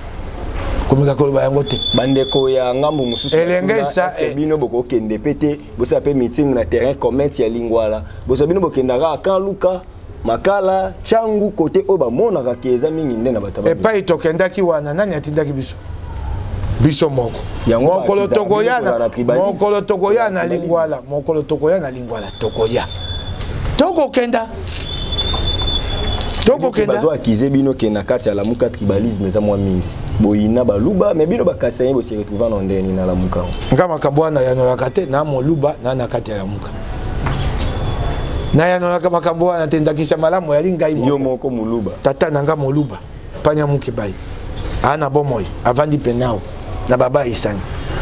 komika koloba yango te bandeko ya ngambo mosusu elengesa bino bokokende pe te bosala mpe meeting na terrain commerce ya Lingwala bosa bino bokendaka Kanluka Makala Changu kote oyo bamonaka ke eza mingi nde na bato epai tokendaki wana nani atindaki biso moko mokolo tokoya na Lingwala mokolo tokoya na Lingwala tokokenda bazo akize bino ke na kati ya lamuka tribalisme eza mwa mingi boyina baluba me bino bakasanye bosi retrouver na ndeni na lamuka nga makambo wana yanolaka te na moluba na kati ya lamuka na yanolaka makambo wana te ndakisa malamu yali ngai yo moko moluba tata nanga moluba panya Mukebai ana bomoi avandi penao na baba isani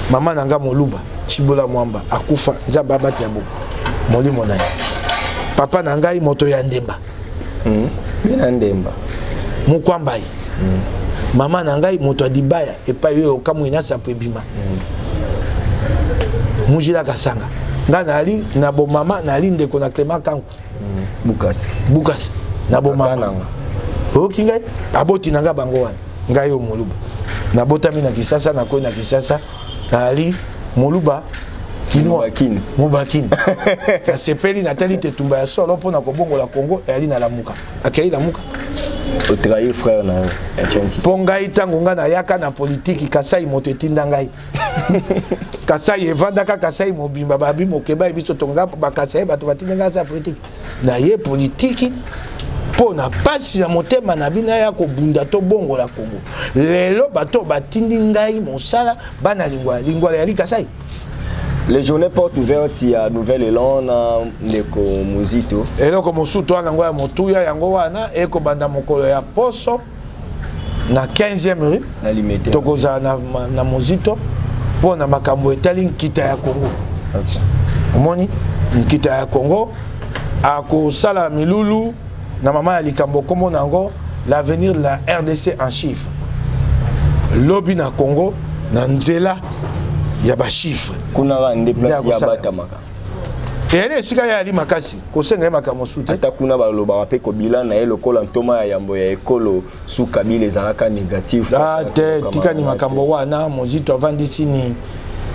mama nanga moluba Chibola Mwamba akufa nzamba abati yabo molimo na papa na ngai moto ya ndemba bina ndemba Mukwambai mama na ngai moto adibaya epai yo kamu inasa pebima mujila kasanga nga nali na bo mama nali ndeko na Clément Kanku Bukasi na bo mama oki ngai aboti nanga bango wana ngai yo moluba na botami na Kisasa na koi na Kisasa nali moluba Mubakini na sepeli natali te tumba ya solo mpona kobongola Kongo yali na lamuka akei lamuka otrahi frère na po ngai ntango nga nayaka na politiki Kasai moto etinda ngai Kasai evandaka Kasai mobimba babi Mokeba ebiso tonga bakasai bato batinda ngai sa politiki na ye politiki po na pasi ya motema na bina ya kobunda to bongola Kongo lelo bato batindi ngai mosala bana Lingwala yali Kasai. Les journées portes ouvertes, il y a Nouvel Élan, Ndeko Muzito. Et donc, Mosuto, yango ya motuya yango wana eko banda mokolo ya poso na 15e rue. Na limité. Tokoza na Muzito pour na makambo etali nkita ya Kongo. OK. Omoni nkita ya Kongo ako sala milulu na mama ya likambo komo nango l'avenir de la RDC en chiffres. Lobby na Congo na nzela ya ba chiffre kuna ba déplacer ya batamaka ene sika ya ali makasi ko senga makambo suti ata kuna ba loba pe ko bilana e lokola ntoma ya yambo ya ekolo su Kabila ezalaka négatif te tikani makambo wana Muzito avandisi ni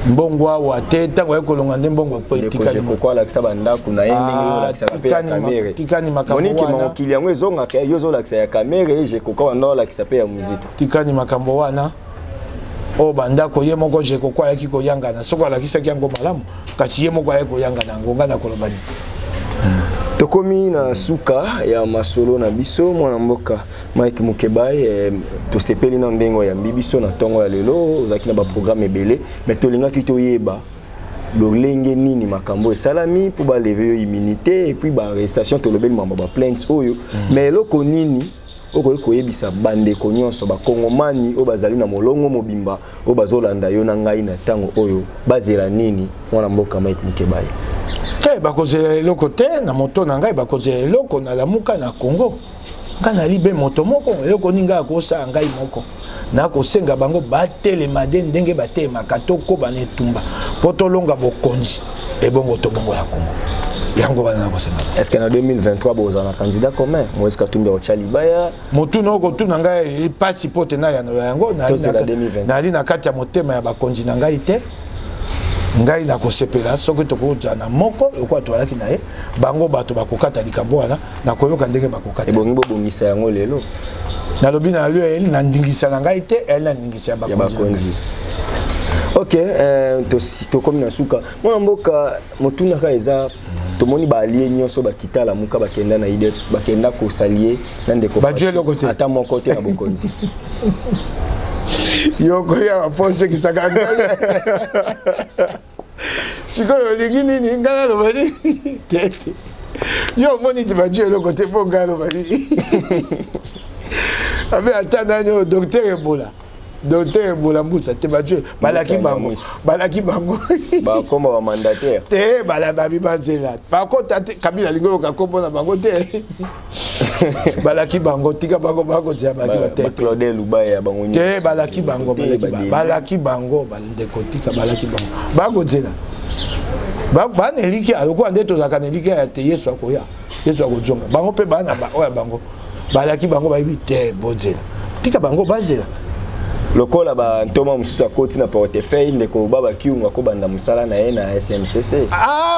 mbongwa wa te tango ekolonga nde mbongwa po tikani ko la kisa banda kuna endingi la kisa pe ya kamera tikani makambo wana moniki mokili yango ezonga ka yozo la kisa ya kamera je ko kwa ndo la kisa pe ya Muzito tikani makambo wana o bandako ye moko je ko kwa yaki ko yangana soko alakisa ki yango malamu kasi ye moko ayeko yangana ngonga na kolobani tokomi na suka ya masolo na biso mwana mboka Mike Mukebai to sepeli na ndengo ya bibiso na tongo ya lelo ozaki na ba programme ebele mais tolinga ki toyeba lolenge nini makambo esalami pour ba lever immunité et puis ba arrestation to lobeli mamba ba plaintes oyo mais loko nini okoki koyebisa bandeko nyonso bakongomani oyo bazali na molongo mobimba oyo bazolanda yo na ngai na ntango oyo bazela nini mwana mboka Mike Mukebai te bakozela eloko te na moto na ngai bakozela eloko na lamuka na Congo ngai nalibe moto moko eloko ninga akosala ngai moko nakosenga bango batelema de ndenge batelemaka tokoba na etumba mpo tolonga bokonzi ebongo tobongola Congo yango wana nakosenga. Est-ce que na 2023 bozala candidat commun Moïse Katumbi Ochalibaya motu noko tuna ngai pasi pote na yango nali na kati ya motema ya bakonzi na ngai te ngai na kosepela soki tokoza na moko okwa toalaki na ye bango bato bakokata likambo wana na koyoka ndenge bakokata ebongi bobongisa yango lelo nalobi na yo eli na ndingisa na ngai te eli na ndingisa ya bakonzi. Ok, tokomi na suka mwana mboka motunaka eza tomoni baalie nyonso bakitala muka bakenda na ide bakenda kosalie na ndeko badie loko te ata moko te na bokonzi yoko ya waponse kisaka sikoyo lingi nini ngana lobani tete yo moni ti badie loko te po ngana lobani abe ata nani docteur Ebola docteur Ebola mbusa te badie balaki bango bakoma ba mandataire te bala babi bazela bakota te Kabila lingo kakombo na bango te balaki bango tika bango bako dia baki batete Claude Lubaya bango te balaki bango balaki bango balinde kotika balaki bango bako zela bana eliki aloko ande to zakana eliki ya te Yesu akoya Yesu akojonga bango pe bana ba oya bango balaki bango bayibi te bozela tika bango bazela lokola ba ntoma mususu akoti na portefeuille ndeko baba kiunga ko banda musala na ye na SMCC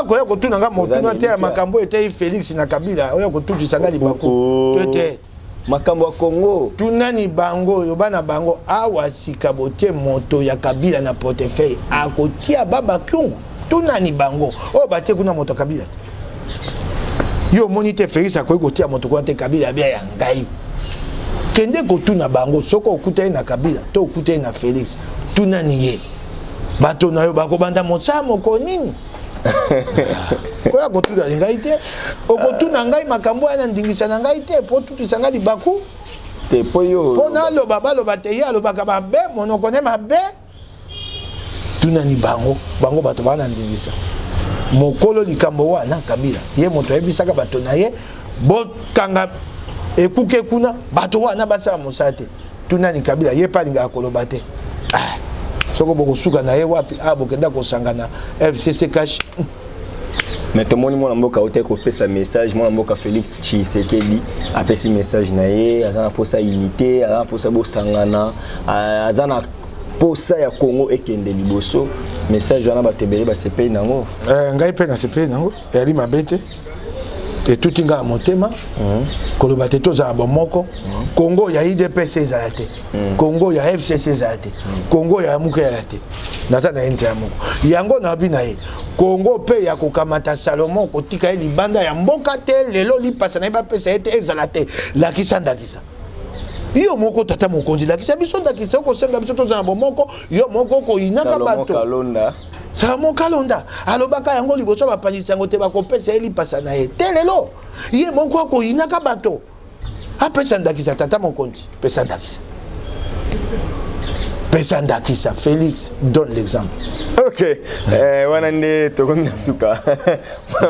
koya kotuna nga motuna te makambo ete Félix na Kabila oya kotujisa nga libako tete makambo ya Congo tunani bango yo bana bango awa sika bote moto ya Kabila na portefeuille akotia baba kiunga tunani bango o bate kuna moto Kabila yo monite Félix akoyi kotia moto kwa te Kabila bia ya ngai kende kotuna bango soko okuta na Kabila to okuta na Félix tunani ye bato na yo bakobanda motsa moko nini koya kotuna ngai te okotuna ngai makambo ana ndingisa na ngai te po tutisa ngai libaku te po yo po na lo baba te ya lo bakaba be monoko ne mabe tunani bango bato bana ndingisa mokolo likambo wana Kabila ye moto yebisaka bato na ye bokanga ekuke kuna bato wana basala mosate tunani Kabila ye palinga akoloba te soko bokosuka na ye wapi bokenda kosangana FCC cash mais tomoni mwana mboka ote kopesa message mwana mboka Félix Tshisekedi apesi message na ye azana posa unité azana posa bosangana azana posa ya Congo ekende liboso message wana batebele basepeli nango ngai pe na sepeli nango yali mabete etuti nga motema koloba te tozala bomoko Congo ya IDPS ezala te Congo ya FCC ezala te Congo ya muke ya te naza na enze ya moko yango na bina ye Congo pe ya kokamata Salomon kotika ye libanda ya mboka te lelo lipasa na ye bapesa ye te ezala te lakisa ndakisa yo moko tata mokonzi lakisa biso ndakisa okosenga biso tozala bomoko yo moko koyinaka bato Salomon Kalonda alobaka yango liboso bapanisa yango te bakopesa ye lipasa na ye te lelo ye moko akoyinaka bato apesa ndakisa tata mokonzi pesa ndakisa Félix donne l'exemple. Ok wana nde tokomi na suka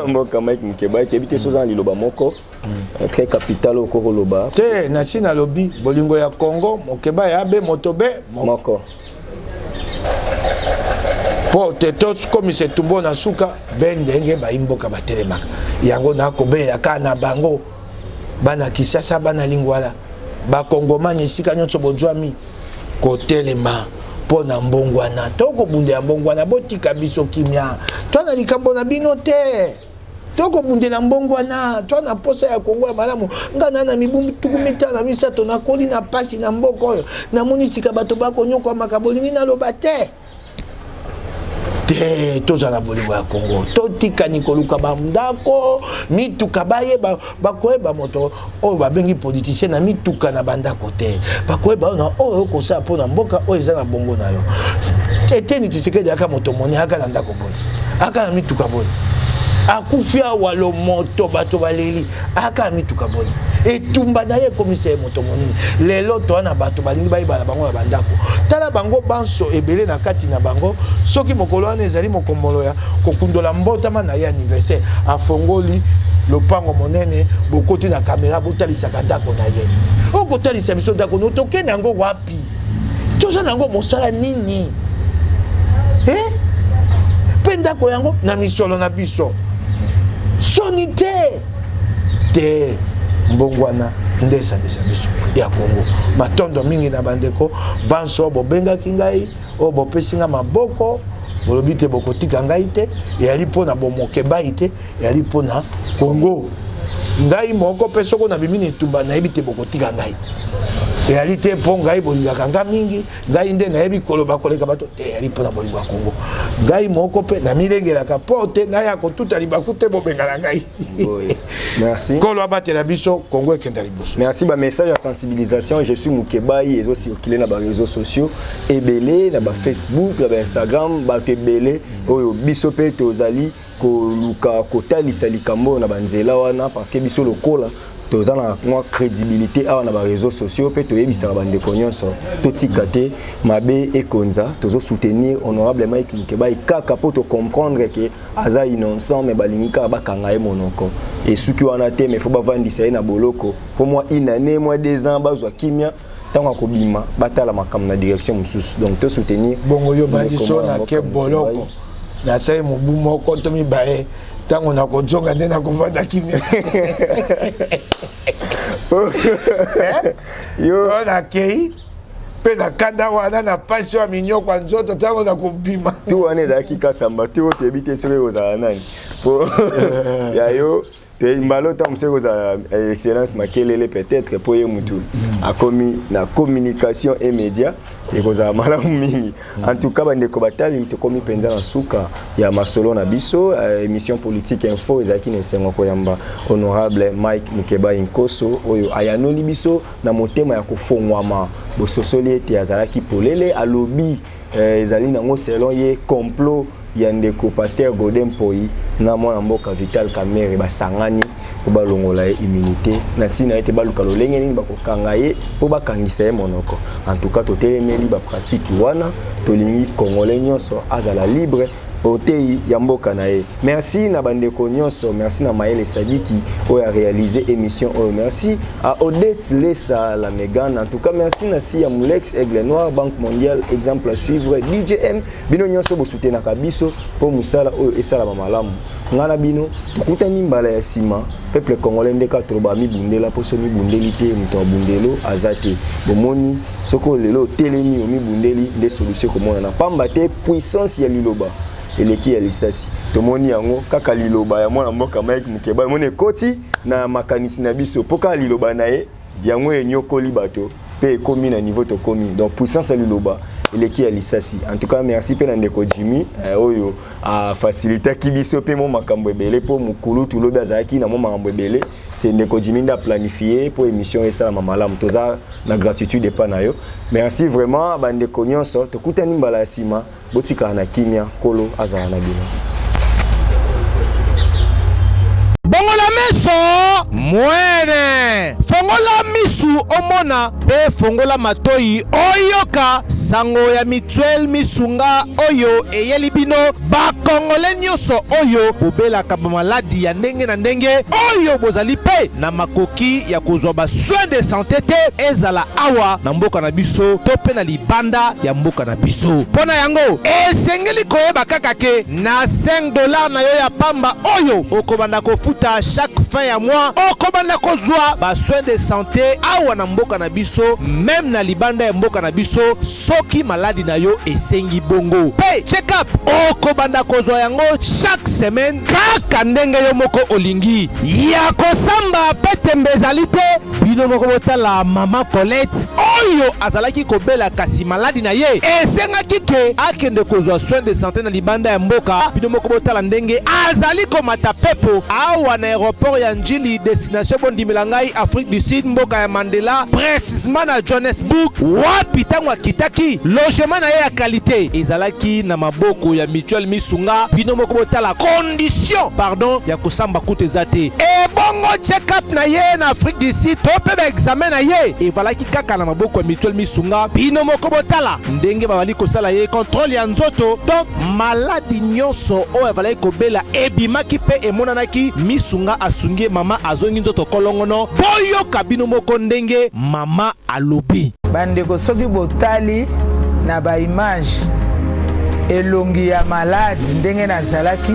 mboka Mike Mukebai tebite soza liloba moko très capital okoko loba te nasi na lobi bolingo ya Congo Mukebai abe motobe moko po tetos komi se tumbo na suka bendenge baimboka batelemaka yango na kobeya kana bango bana Kisasa bana Lingwala bakongomani esika nyonso bozwami kotelema po na mbongwana toko bunde ya mbongwana botika biso kimia twana likambo na bino te toko bundela mbongwana to na posa ya Kongo ya malamu ngana na mibumbu tukumita na misato na koli na pasi na mboko oyo na munisika bato bako nyoko makabolingi na lobate te tozala bolingo ya Kongo totika nikoluka bandako mituka baye bakoyeba moto oyo babengi politicien na mituka na bandako te bakoyeba na oyo kosala mpona mboka oyo eza na bongo na yo Eteni Tshisekedi aka moto moni aka na ndako boni aka na mituka boni akufia walo moto bato baleli aka mituka boni etumba na ye komisa moto moni lelo to na bato balingi bayibala bango na bandako tala bango banso ebele na kati na bango soki mokolo wana ezali mokombolo ya kokundola mbotama na ye anniversaire afongoli lopango monene bokoti na kamera botalisaka ndako na ye okotalisa biso ndako notoke nango wapi toza nango mosala nini pe ndako yango na misolo na biso soni te mbongwana ndesangisa biso ya Kongo matondo mingi na bandeko banso bobengaki ngai o bopesi nga maboko bolobi te bokotika ngai te eyali mpona bomokebai te eyali mpona Kongo ngai moko mpe soko na bimi na etumba nayebi te bokotika ngai eyali te mpo ngai bolingaka nga mingi ngai nde nayebi koloba koleka bato te eyali mpona bolingo ya Kongo ngai moko mpe namilengelaka mpo te naya kotuta libaku te bobengana ngai merci kolo abatela biso Kongo ekenda liboso merci ba message ya sensibilisation je suis Mukebai ezo circuler na ba réseaux sociaux ebele na ba Facebook na ba Instagram ba ebele oyo biso pe tozali koluka kotalisa likambo na banzela wana parce que biso lokola toza na mwa crédibilité awa na ba réseaux sociaux pe toyebisa bandeko nyonso totika te mabe ekonza tozo soutenir honorable Mike Mukebai kaka po to comprendre que aza innocent mais balingika bakanga ye monoko et suki wana te mais faut bavandisa ye na boloko pour moi une année moi 2 ans bazwa kimia tango kobima batala makam na direction mususu donc to soutenir bongo yo bandiso na ke boloko na sai mobu moko to mibaye tango na kojonga nde na kovanda kimia yo na kei pe na kanda wana na pasi wa minyoko nzoto tango na kobima tu wana ezalaki kasamba tu tebite soki ozala nani po ya yo te mbalo ta mseko za excellence makelele peut-être pour ye mutu akomi na communication et médias et koza malamu mingi en tout cas bandeko batali to komi penza na suka ya masolo na biso émission politique info ezaki na sengo koyamba honorable Mike Mukebai Nkoso oyo ayanoli biso na motema ya kofongwama bososoli ete azalaki polele alobi ezali nango selon ye complot yandeko pasteur Godin Poi na mwana mboka Vital Kamerhe basangani po balongola ye immunité na tina ete baluka lolenge nini bakokanga ye po bakangisa ye monoko en tout cas totelemeli ba pratique wana tolingi congolais nyonso azala libre otei ya mboka na ye merci na bandeko nyonso merci na Maël Sadiki oyo a réalisé émission oyo merci à Odette Lessa la Megan en tout cas merci na Sia Mulex Aigle Noir Banque Mondiale exemple à suivre DJM bino nyonso bo soutenir ka biso po musala oyo esala malamu ngana bino tukutani mbala ya sima peuple congolais ndeka troba mi bundela po so mi bundeli te muto bundelo azate bomoni soko lelo telemi o mi bundeli de solution komona na pamba te puissance ya liloba eleki ya lisasi tomoni yango kaka liloba ya mwana mboka Mike Mukebai mone koti na makanisi na biso poka liloba na ye yango enyokoli bato pe komi na niveau to komi donc puissance ya liloba eleki ya lisasi en tout cas merci pe na ndeko Jimmy oyo a faciliter ki biso pe mo makambo ebele po mukulu tulobi azaki na mo makambo ebele c'est ndeko Jimmy nda planifier pour émission esa na malamu toza na gratitude pa na yo merci vraiment bandeko nyonso tokutani mbala sima botika na kimia kolo azala na bino bongola meso mwene fongola misu omona pe fongola matoi oyoka sango ya mutuelle misunga oyo eyeli bino bakongole nyonso oyo bobelaka bamaladi ya ndenge na ndenge oyo bozali pe na makoki ya kozwa basoin de santé te ezala awa na mboka na biso to pe na libanda ya mboka na biso mpona yango esengeli koyeba kaka ke na $5 na yo ya pamba oyo okobanda kofuta chaque fin ya mois okobanda kozwa basoin de santé awa na mboka na biso même na libanda ya mboka na biso so soki maladi na yo esengi bongo. Pe check up okobanda kozwa yango chaque semaine kaka ndenge yo moko olingi. Ya kosamba petembe ezali te bino moko botala mama Colette oyo azalaki kobela kasi maladi na ye esengaki ke akende kozwa soin de santé na libanda ya mboka. Bino moko botala ndenge azali komata pepo awa na aéroport ya Njili destination bondimela ngai Afrique du Sud mboka ya Mandela précisément na Johannesburg wapi tango akitaki logement na ye ya qualité ezalaki na maboko ya Mutuelle Misunga. Bino moko botala condition pardon ya kosamba kutu eza te ebongo check up na ye na Afrique du Sud to pe ba examen na ye evalaki kaka na maboko ya Mutuelle Misunga. Bino moko botala ndenge babali kosala ye contrôle ya nzoto donc maladi nyonso oyo avalaki kobela ebimaki pe emonanaki Misunga asungi mama azongi nzoto kolongono boyoka bino moko ndenge mama alobi. Bandeko soki botali na ba image elongi ya malade ndenge nazalaki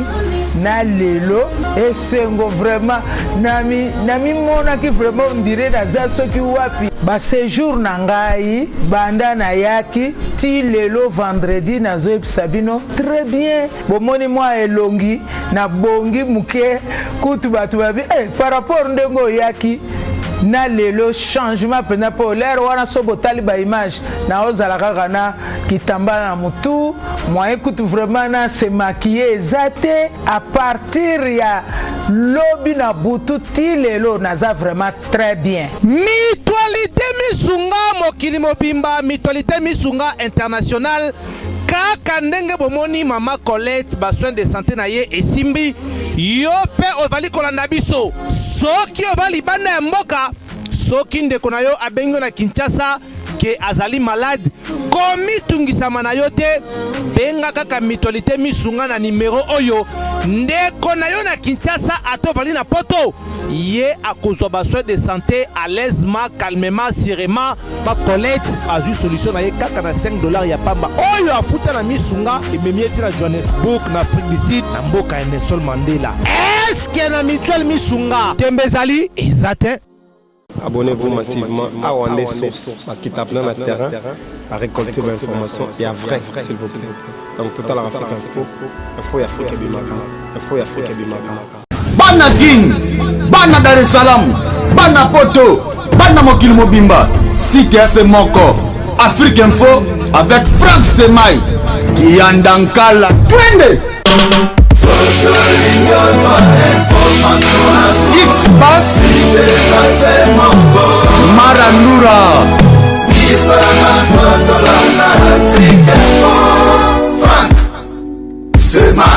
na lelo esengo vraiment nami monaki vraiment on dirait naza soki wapi ba séjour na ngai banda na yaki ti lelo vendredi nazoyebisa bino très bien bomoni mwa elongi na bongi muke kutu batu babi par rapport ndenge oyaki na lelo changement pena po l'air wana so botali ba image na ozala kaka na kitambala na mutu moyen kutu vraiment na se maquiller ezate à partir ya lobi na butu ti lelo naza vraiment très bien. Mutualité Misunga mokili mobimba Mutualité Misunga international kaka ndenge bomoni mama Colette ba soin de santé na ye esimbi yo pe ovali kolanda biso soki ovali banda ya mboka soki ndeko na yo abengo na Kinshasa ke azali malade komitungisama na yo te benga kaka Mutualité Misunga na numero oyo ndeko na yo na Kinshasa atovali na poto ye akozwa ba soin de santé à l'aisement calmement sereinement ba Colette azui solution na ye kaka na $5 ya pamba oyo afuta na Misunga ememieti na Johannesburg na Afrique du Sud na mboka ya Nelson Mandela. Est-ce que na Mutuelle Misunga tembezali ezate? Abonnez-vous massivement à Wandé Source, qui tape dans le terrain, à récolter vos informations et à vrai, s'il vous plaît. Donc, Total Afrique Info, Info et Afrique Bimaka, Info et Afrique Bimaka. Bana King, Bana Dar es Salaam, Bana Poto, Bana Mokil Mobimba, CTF Moko, Afrique Info avec Franck Semaï, qui Andankala, Twende. X-Bass Marandura Franck Semaï.